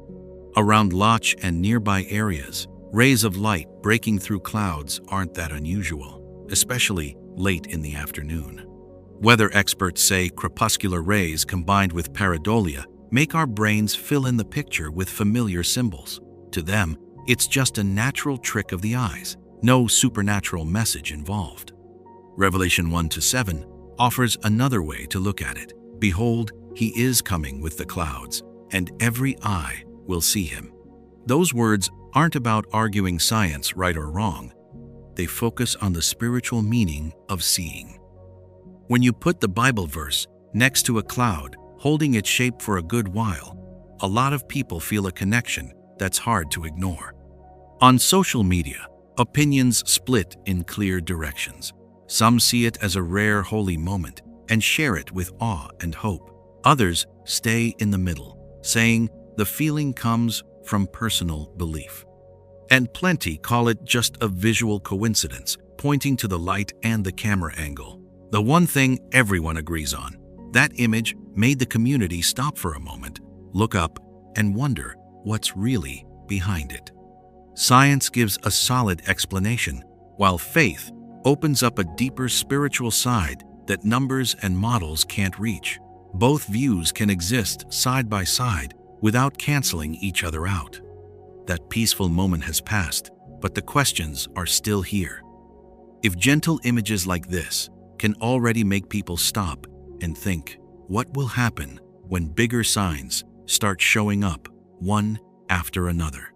Around Loch and nearby areas, rays of light breaking through clouds aren't that unusual, especially late in the afternoon. Weather experts say crepuscular rays combined with pareidolia make our brains fill in the picture with familiar symbols. To them, it's just a natural trick of the eyes, no supernatural message involved. Revelation 1-7 offers another way to look at it. Behold, he is coming with the clouds, and every eye will see him. Those words aren't about arguing science right or wrong. They focus on the spiritual meaning of seeing. When you put the Bible verse next to a cloud, holding its shape for a good while, a lot of people feel a connection that's hard to ignore. On social media, opinions split in clear directions. Some see it as a rare holy moment and share it with awe and hope. Others stay in the middle, saying the feeling comes from personal belief. And plenty call it just a visual coincidence, pointing to the light and the camera angle. The one thing everyone agrees on, that image made the community stop for a moment, look up, and wonder what's really behind it. Science gives a solid explanation, while faith opens up a deeper spiritual side that numbers and models can't reach. Both views can exist side by side without canceling each other out. That peaceful moment has passed, but the questions are still here. If gentle images like this can already make people stop and think, what will happen when bigger signs start showing up one after another?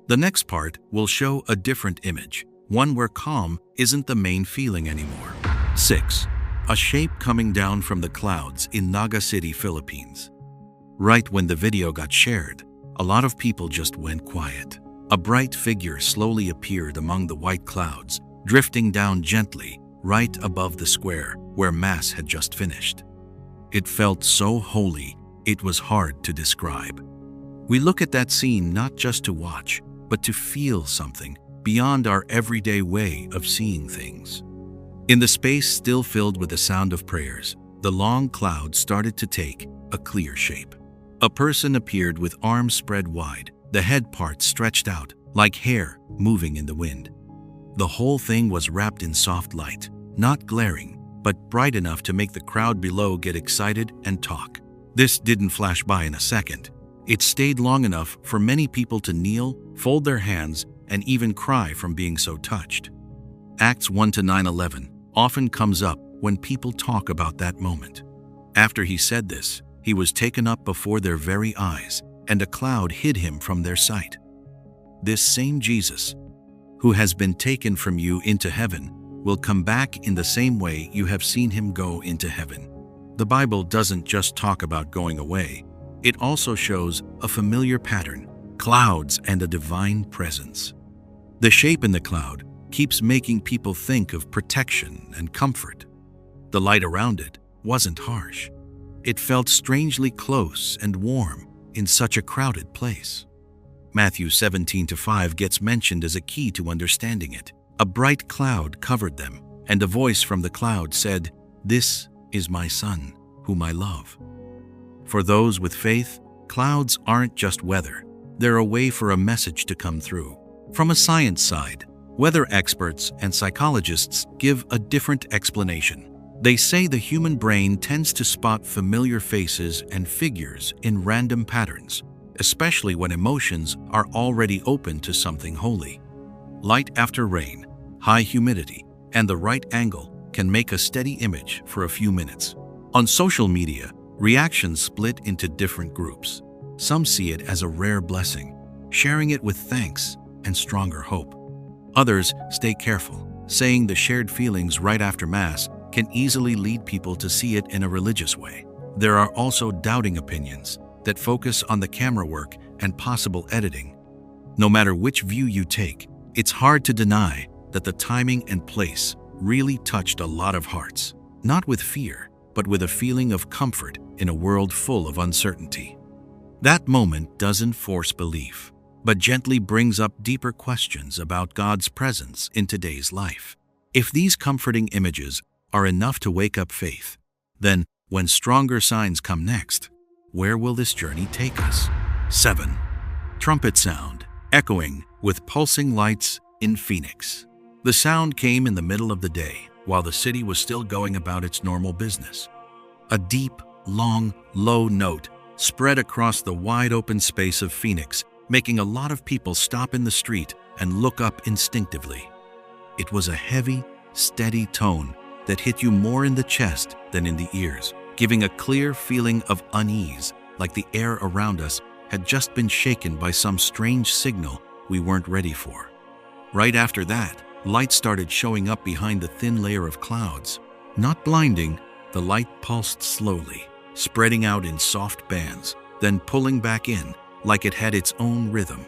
The next part will show a different image, one where calm isn't the main feeling anymore. 6. A shape coming down from the clouds in Naga City, Philippines. Right when the video got shared, a lot of people just went quiet. A bright figure slowly appeared among the white clouds, drifting down gently right above the square where Mass had just finished. It felt so holy, it was hard to describe. We look at that scene not just to watch, but to feel something beyond our everyday way of seeing things. In the space still filled with the sound of prayers, the long cloud started to take a clear shape. A person appeared with arms spread wide, the head part stretched out, like hair moving in the wind. The whole thing was wrapped in soft light, not glaring, but bright enough to make the crowd below get excited and talk. This didn't flash by in a second. It stayed long enough for many people to kneel, fold their hands, and even cry from being so touched. Acts 1-9-11 often comes up when people talk about that moment. After he said this, he was taken up before their very eyes, and a cloud hid him from their sight. This same Jesus, who has been taken from you into heaven, will come back in the same way you have seen him go into heaven. The Bible doesn't just talk about going away. It also shows a familiar pattern, clouds and a divine presence. The shape in the cloud keeps making people think of protection and comfort. The light around it wasn't harsh. It felt strangely close and warm in such a crowded place. Matthew 17-5 gets mentioned as a key to understanding it. A bright cloud covered them, and a voice from the cloud said, "This is my Son, whom I love." For those with faith, clouds aren't just weather. They're a way for a message to come through. From a science side, weather experts and psychologists give a different explanation. They say the human brain tends to spot familiar faces and figures in random patterns, especially when emotions are already open to something holy. Light after rain, high humidity, and the right angle can make a steady image for a few minutes. On social media, reactions split into different groups. Some see it as a rare blessing, sharing it with thanks and stronger hope. Others stay careful, saying the shared feelings right after Mass can easily lead people to see it in a religious way. There are also doubting opinions that focus on the camera work and possible editing. No matter which view you take, it's hard to deny that the timing and place really touched a lot of hearts, not with fear, but with a feeling of comfort in a world full of uncertainty. That moment doesn't force belief, but gently brings up deeper questions about God's presence in today's life. If these comforting images are enough to wake up faith, then when stronger signs come next, where will this journey take us? 7. Trumpet sound, echoing with pulsing lights in Phoenix. The sound came in the middle of the day, while the city was still going about its normal business. A deep, long, low note spread across the wide-open space of Phoenix, making a lot of people stop in the street and look up instinctively. It was a heavy, steady tone that hit you more in the chest than in the ears, giving a clear feeling of unease, like the air around us had just been shaken by some strange signal we weren't ready for. Right after that, light started showing up behind the thin layer of clouds. Not blinding, the light pulsed slowly, spreading out in soft bands, then pulling back in like it had its own rhythm.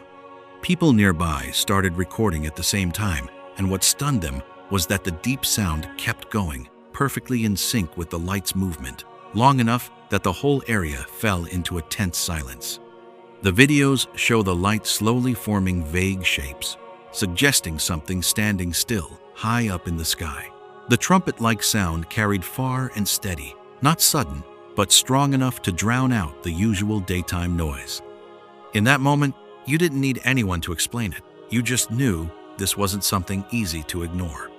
People nearby started recording at the same time, and what stunned them was that the deep sound kept going, perfectly in sync with the light's movement, long enough that the whole area fell into a tense silence. The videos show the light slowly forming vague shapes, suggesting something standing still, high up in the sky. The trumpet-like sound carried far and steady, not sudden, but strong enough to drown out the usual daytime noise. In that moment, you didn't need anyone to explain it. You just knew this wasn't something easy to ignore.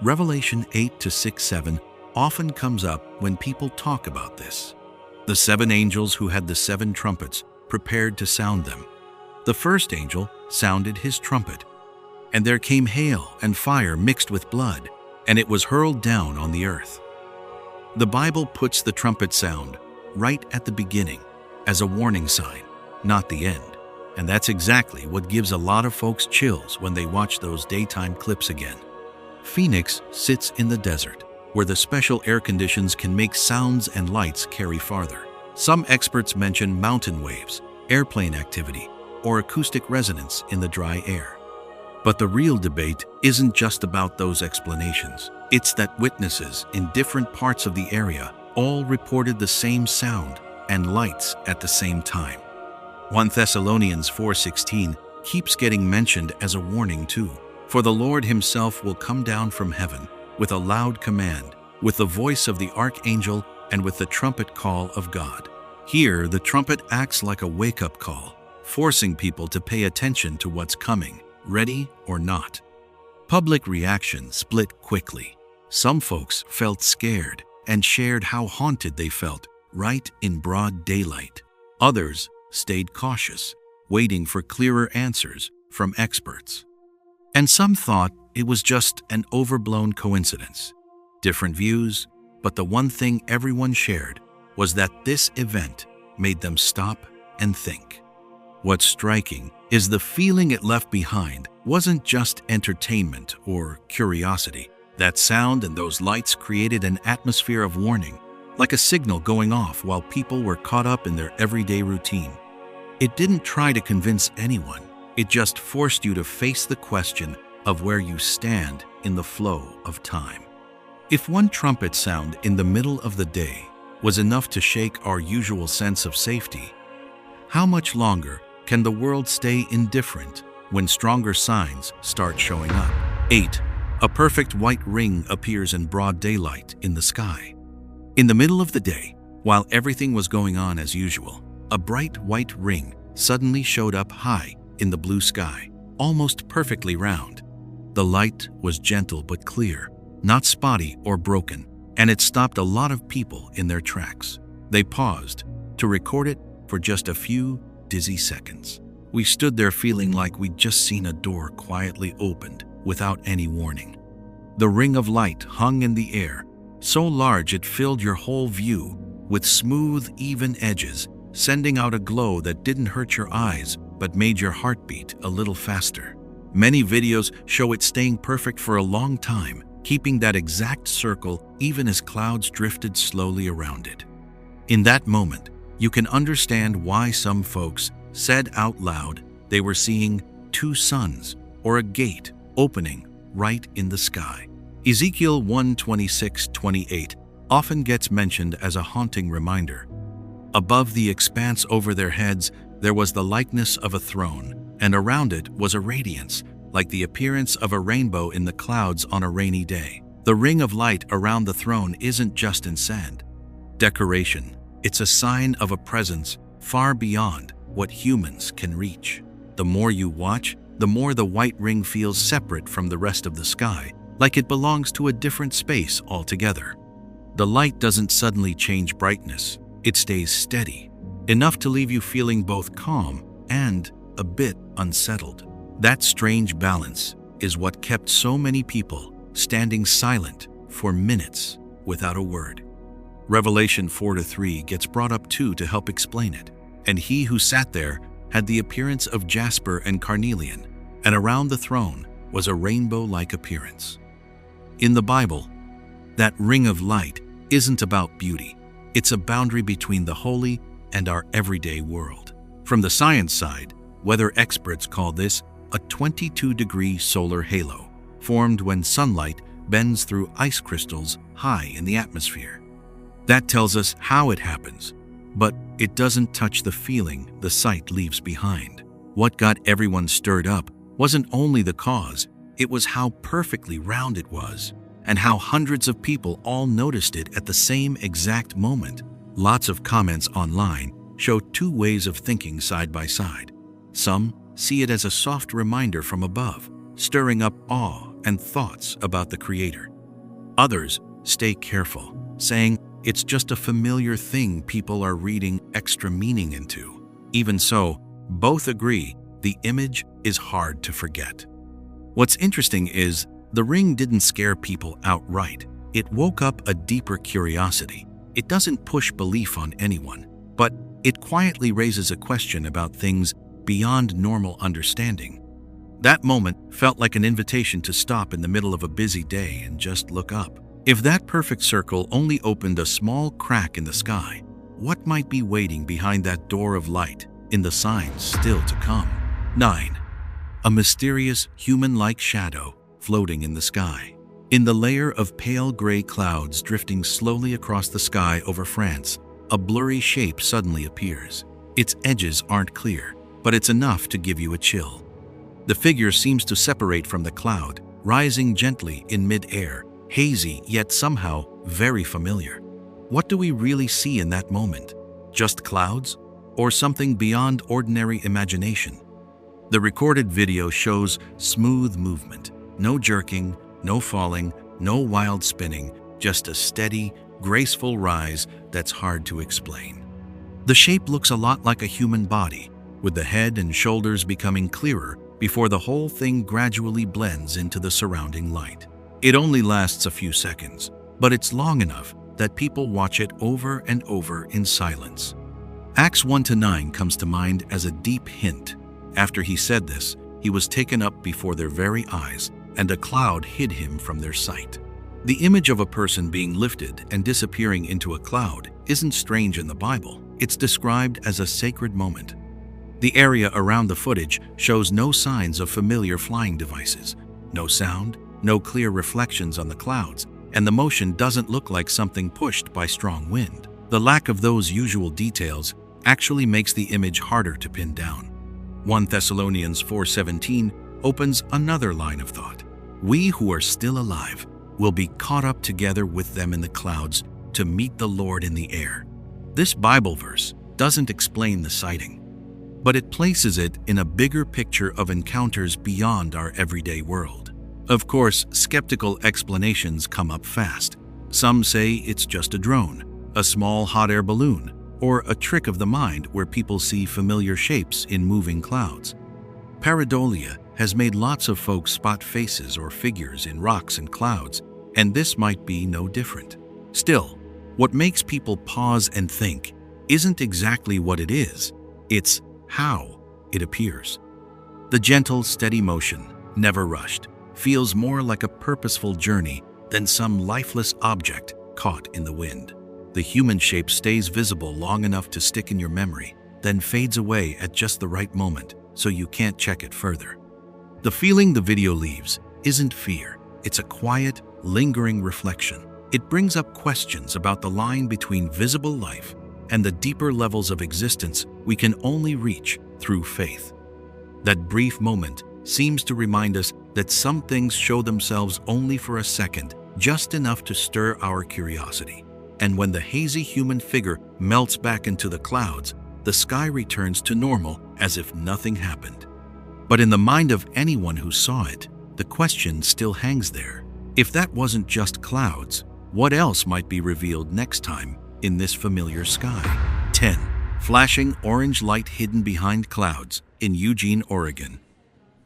Revelation 8-6-7 often comes up when people talk about this. The 7 angels who had the 7 trumpets prepared to sound them. The first angel sounded his trumpet, and there came hail and fire mixed with blood, and it was hurled down on the earth. The Bible puts the trumpet sound right at the beginning as a warning sign, not the end. And that's exactly what gives a lot of folks chills when they watch those daytime clips again. Phoenix sits in the desert, where the special air conditions can make sounds and lights carry farther. Some experts mention mountain waves, airplane activity, or acoustic resonance in the dry air. But the real debate isn't just about those explanations. It's that witnesses in different parts of the area all reported the same sound and lights at the same time. 1 Thessalonians 4:16 keeps getting mentioned as a warning too. For the Lord himself will come down from heaven with a loud command, with the voice of the archangel and with the trumpet call of God. Here, the trumpet acts like a wake-up call, forcing people to pay attention to what's coming, ready or not. Public reaction split quickly. Some folks felt scared and shared how haunted they felt right in broad daylight. Others stayed cautious, waiting for clearer answers from experts. And some thought it was just an overblown coincidence. Different views, but the one thing everyone shared was that this event made them stop and think. What's striking is the feeling it left behind wasn't just entertainment or curiosity. That sound and those lights created an atmosphere of warning, like a signal going off while people were caught up in their everyday routine. It didn't try to convince anyone. It just forced you to face the question of where you stand in the flow of time. If one trumpet sound in the middle of the day was enough to shake our usual sense of safety, how much longer can the world stay indifferent when stronger signs start showing up? 8. A perfect white ring appears in broad daylight in the sky. In the middle of the day, while everything was going on as usual, a bright white ring suddenly showed up high in the blue sky, almost perfectly round. The light was gentle but clear, not spotty or broken, and it stopped a lot of people in their tracks. They paused to record it for just a few dizzy seconds. We stood there feeling like we'd just seen a door quietly opened without any warning. The ring of light hung in the air, so large it filled your whole view with smooth, even edges, sending out a glow that didn't hurt your eyes but made your heart beat a little faster. Many videos show it staying perfect for a long time, keeping that exact circle even as clouds drifted slowly around it. In that moment, you can understand why some folks said out loud they were seeing two suns or a gate opening right in the sky. Ezekiel 1:26-28 often gets mentioned as a haunting reminder. Above the expanse over their heads, there was the likeness of a throne, and around it was a radiance, like the appearance of a rainbow in the clouds on a rainy day. The ring of light around the throne isn't just in sand decoration. It's a sign of a presence far beyond what humans can reach. The more you watch, the more the white ring feels separate from the rest of the sky, like it belongs to a different space altogether. The light doesn't suddenly change brightness. It stays steady, enough to leave you feeling both calm and a bit unsettled. That strange balance is what kept so many people standing silent for minutes without a word. Revelation 4:3 gets brought up too to help explain it. And he who sat there had the appearance of jasper and carnelian, and around the throne was a rainbow-like appearance. In the Bible, that ring of light isn't about beauty. It's a boundary between the holy and our everyday world. From the science side, weather experts call this a 22-degree solar halo, formed when sunlight bends through ice crystals high in the atmosphere. That tells us how it happens, but it doesn't touch the feeling the sight leaves behind. What got everyone stirred up wasn't only the cause, it was how perfectly round it was, and how hundreds of people all noticed it at the same exact moment. Lots of comments online show two ways of thinking side by side. Some see it as a soft reminder from above, stirring up awe and thoughts about the Creator. Others stay careful, saying it's just a familiar thing people are reading extra meaning into. Even so, both agree the image is hard to forget. What's interesting is the ring didn't scare people outright. It woke up a deeper curiosity. It doesn't push belief on anyone, but it quietly raises a question about things beyond normal understanding. That moment felt like an invitation to stop in the middle of a busy day and just look up. If that perfect circle only opened a small crack in the sky, what might be waiting behind that door of light in the signs still to come? 9. A mysterious human-like shadow floating in the sky. In the layer of pale gray clouds drifting slowly across the sky over France, a blurry shape suddenly appears. Its edges aren't clear, but it's enough to give you a chill. The figure seems to separate from the cloud, rising gently in mid-air, hazy yet somehow very familiar. What do we really see in that moment? Just clouds? Or something beyond ordinary imagination? The recorded video shows smooth movement. No jerking, no falling, no wild spinning, just a steady, graceful rise that's hard to explain. The shape looks a lot like a human body, with the head and shoulders becoming clearer before the whole thing gradually blends into the surrounding light. It only lasts a few seconds, but it's long enough that people watch it over and over in silence. Acts 1-9 comes to mind as a deep hint. After he said this, he was taken up before their very eyes, and a cloud hid him from their sight. The image of a person being lifted and disappearing into a cloud isn't strange in the Bible. It's described as a sacred moment. The area around the footage shows no signs of familiar flying devices, no sound, no clear reflections on the clouds, and the motion doesn't look like something pushed by strong wind. The lack of those usual details actually makes the image harder to pin down. 1 Thessalonians 4:17 opens another line of thought. We who are still alive will be caught up together with them in the clouds to meet the Lord in the air. This Bible verse doesn't explain the sighting, but it places it in a bigger picture of encounters beyond our everyday world. Of course, skeptical explanations come up fast. Some say it's just a drone, a small hot air balloon, or a trick of the mind where people see familiar shapes in moving clouds. Pareidolia has made lots of folks spot faces or figures in rocks and clouds, and this might be no different. Still, what makes people pause and think isn't exactly what it is, it's how it appears. The gentle, steady motion, never rushed, feels more like a purposeful journey than some lifeless object caught in the wind. The human shape stays visible long enough to stick in your memory, then fades away at just the right moment so you can't check it further. The feeling the video leaves isn't fear, it's a quiet, lingering reflection. It brings up questions about the line between visible life and the deeper levels of existence we can only reach through faith. That brief moment seems to remind us that some things show themselves only for a second, just enough to stir our curiosity. And when the hazy human figure melts back into the clouds, the sky returns to normal as if nothing happened. But in the mind of anyone who saw it, the question still hangs there. If that wasn't just clouds, what else might be revealed next time in this familiar sky? 10. Flashing orange light hidden behind clouds in Eugene, Oregon.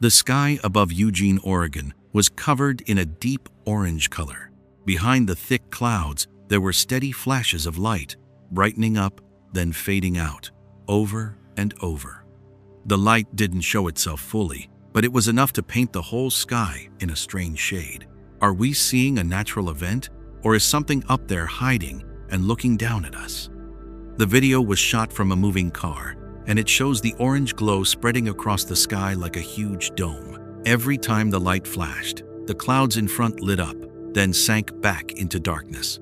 The sky above Eugene, Oregon was covered in a deep orange color. Behind the thick clouds, there were steady flashes of light, brightening up, then fading out, over and over. The light didn't show itself fully, but it was enough to paint the whole sky in a strange shade. Are we seeing a natural event, or is something up there hiding and looking down at us? The video was shot from a moving car, and it shows the orange glow spreading across the sky like a huge dome. Every time the light flashed, the clouds in front lit up, then sank back into darkness.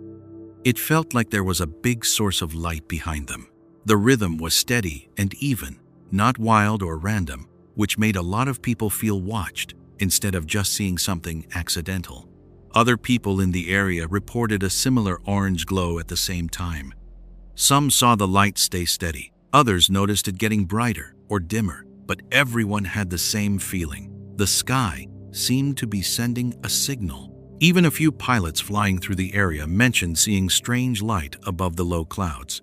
It felt like there was a big source of light behind them. The rhythm was steady and even, not wild or random, which made a lot of people feel watched instead of just seeing something accidental. Other people in the area reported a similar orange glow at the same time. Some saw the light stay steady, others noticed it getting brighter or dimmer, but everyone had the same feeling. The sky seemed to be sending a signal. Even a few pilots flying through the area mentioned seeing strange light above the low clouds.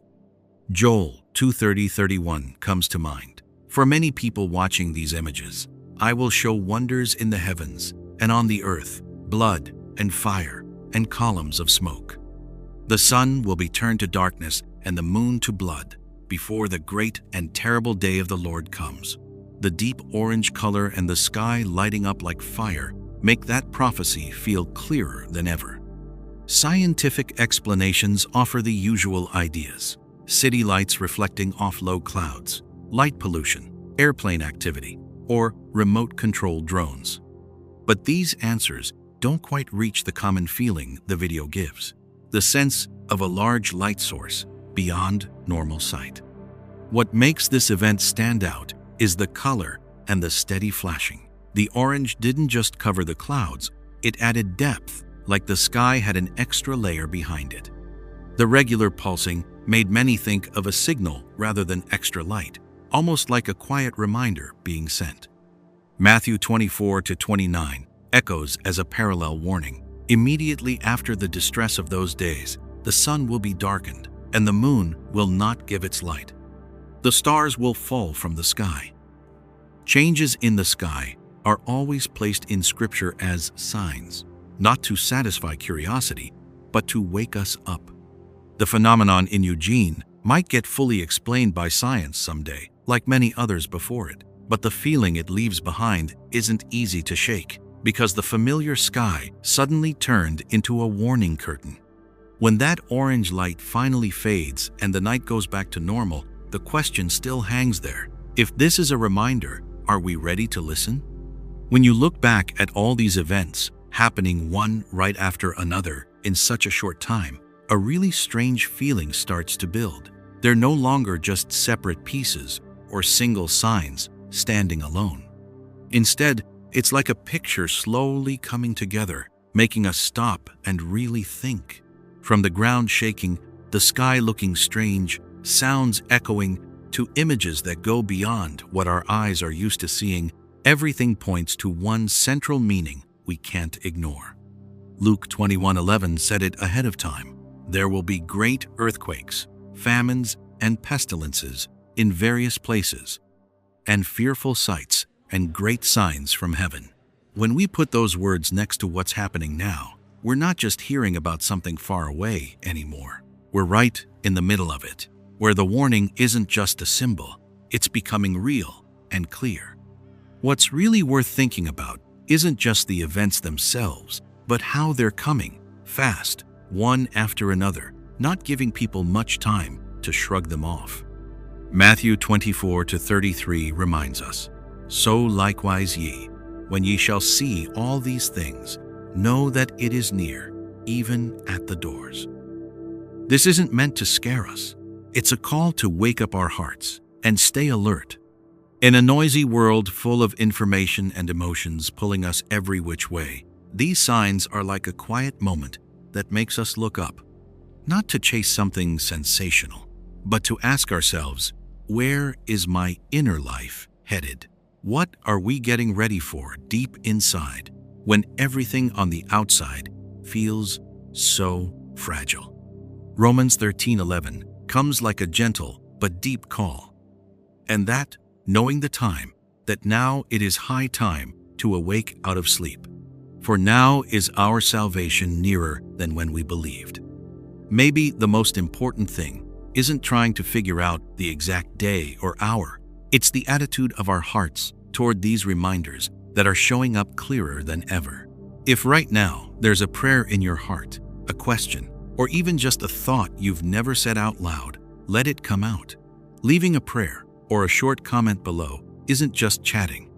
Joel 2:30-31 comes to mind. For many people watching these images, I will show wonders in the heavens and on the earth, blood and fire and columns of smoke. The sun will be turned to darkness and the moon to blood before the great and terrible day of the Lord comes. The deep orange color and the sky lighting up like fire make that prophecy feel clearer than ever. Scientific explanations offer the usual ideas: city lights reflecting off low clouds, light pollution, airplane activity, or remote-controlled drones. But these answers don't quite reach the common feeling the video gives, the sense of a large light source beyond normal sight. What makes this event stand out is the color and the steady flashing. The orange didn't just cover the clouds, it added depth, like the sky had an extra layer behind it. The regular pulsing made many think of a signal rather than extra light, almost like a quiet reminder being sent. Matthew 24-29 echoes as a parallel warning. Immediately after the distress of those days, the sun will be darkened, and the moon will not give its light. The stars will fall from the sky. Changes in the sky are always placed in Scripture as signs, not to satisfy curiosity, but to wake us up. The phenomenon in Eugene might get fully explained by science someday, like many others before it, but the feeling it leaves behind isn't easy to shake, because the familiar sky suddenly turned into a warning curtain. When that orange light finally fades and the night goes back to normal, the question still hangs there. If this is a reminder, are we ready to listen? When you look back at all these events, happening one right after another in such a short time, a really strange feeling starts to build. They're no longer just separate pieces or single signs standing alone. Instead, it's like a picture slowly coming together, making us stop and really think. From the ground shaking, the sky looking strange, sounds echoing, to images that go beyond what our eyes are used to seeing, everything points to one central meaning we can't ignore. Luke 21:11 said it ahead of time. There will be great earthquakes, famines, and pestilences in various places, and fearful sights and great signs from heaven. When we put those words next to what's happening now, we're not just hearing about something far away anymore. We're right in the middle of it, where the warning isn't just a symbol, it's becoming real and clear. What's really worth thinking about isn't just the events themselves, but how they're coming, fast, one after another, not giving people much time to shrug them off. Matthew 24:33 reminds us, "So likewise ye, when ye shall see all these things, know that it is near, even at the doors." This isn't meant to scare us. It's a call to wake up our hearts and stay alert. In a noisy world full of information and emotions pulling us every which way, these signs are like a quiet moment that makes us look up, not to chase something sensational, but to ask ourselves, where is my inner life headed? What are we getting ready for deep inside when everything on the outside feels so fragile? Romans 13:11 comes like a gentle but deep call, and that, knowing the time, that now it is high time to awake out of sleep. For now is our salvation nearer than when we believed. Maybe the most important thing isn't trying to figure out the exact day or hour. It's the attitude of our hearts toward these reminders that are showing up clearer than ever. If right now there's a prayer in your heart, a question, or even just a thought you've never said out loud, let it come out. Leaving a prayer or a short comment below isn't just chatting.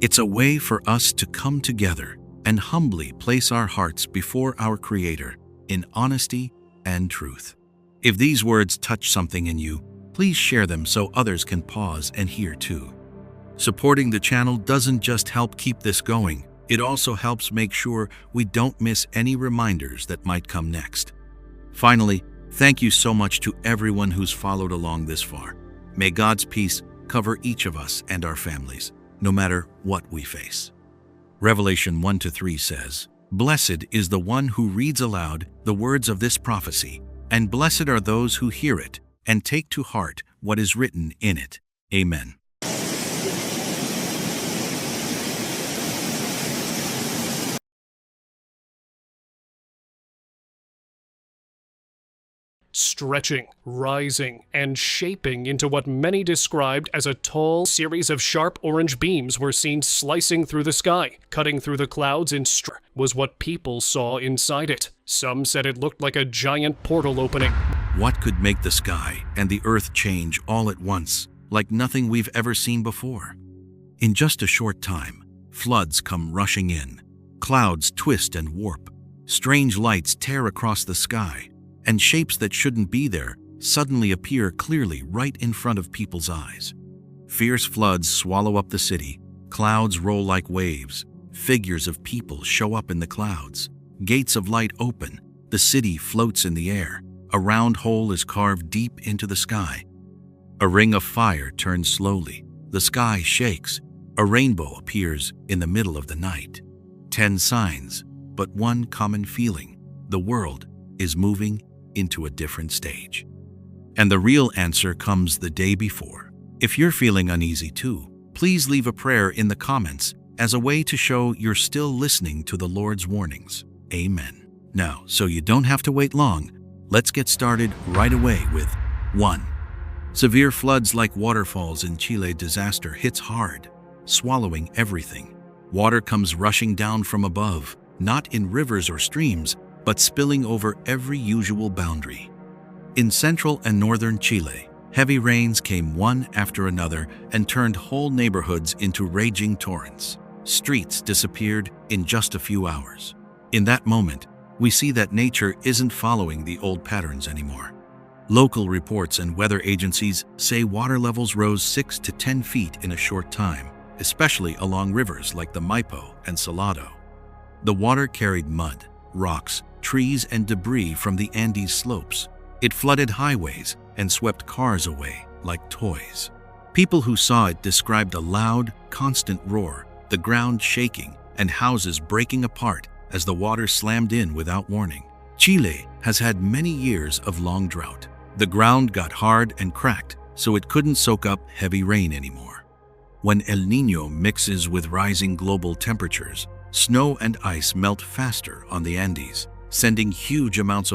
It's a way for us to come together and humbly place our hearts before our Creator in honesty and truth. If these words touch something in you, please share them so others can pause and hear too. Supporting the channel doesn't just help keep this going, it also helps make sure we don't miss any reminders that might come next. Finally, thank you so much to everyone who's followed along this far. May God's peace cover each of us and our families, no matter what we face. Revelation 1-3 says, "Blessed is the one who reads aloud the words of this prophecy, and blessed are those who hear it and take to heart what is written in it." Amen. Stretching, rising, and shaping into what many described as a tall series of sharp orange beams were seen slicing through the sky, cutting through the clouds was what people saw inside it. Some said it looked like a giant portal opening. What could make the sky and the earth change all at once, like nothing we've ever seen before? In just a short time, floods come rushing in, clouds twist and warp, strange lights tear across the sky, and shapes that shouldn't be there suddenly appear clearly right in front of people's eyes. Fierce floods swallow up the city, clouds roll like waves, figures of people show up in the clouds, gates of light open, the city floats in the air, a round hole is carved deep into the sky. A ring of fire turns slowly, the sky shakes, a rainbow appears in the middle of the night. 10 signs, but one common feeling: the world is moving into a different stage. And the real answer comes the day before. If you're feeling uneasy too, please leave a prayer in the comments as a way to show you're still listening to the Lord's warnings. Amen. Now, so you don't have to wait long, let's get started right away with 1. Severe floods like waterfalls in Chile disaster hits hard, swallowing everything. Water comes rushing down from above, not in rivers or streams, but spilling over every usual boundary. In central and northern Chile, heavy rains came one after another and turned whole neighborhoods into raging torrents. Streets disappeared in just a few hours. In that moment, we see that nature isn't following the old patterns anymore. Local reports and weather agencies say water levels rose 6 to 10 feet in a short time, especially along rivers like the Maipo and Salado. The water carried mud, rocks, trees, and debris from the Andes slopes. It flooded highways and swept cars away like toys. People who saw it described a loud, constant roar, the ground shaking, and houses breaking apart as the water slammed in without warning. Chile has had many years of long drought. The ground got hard and cracked, so it couldn't soak up heavy rain anymore. When El Niño mixes with rising global temperatures, snow and ice melt faster on the Andes, sending huge amounts of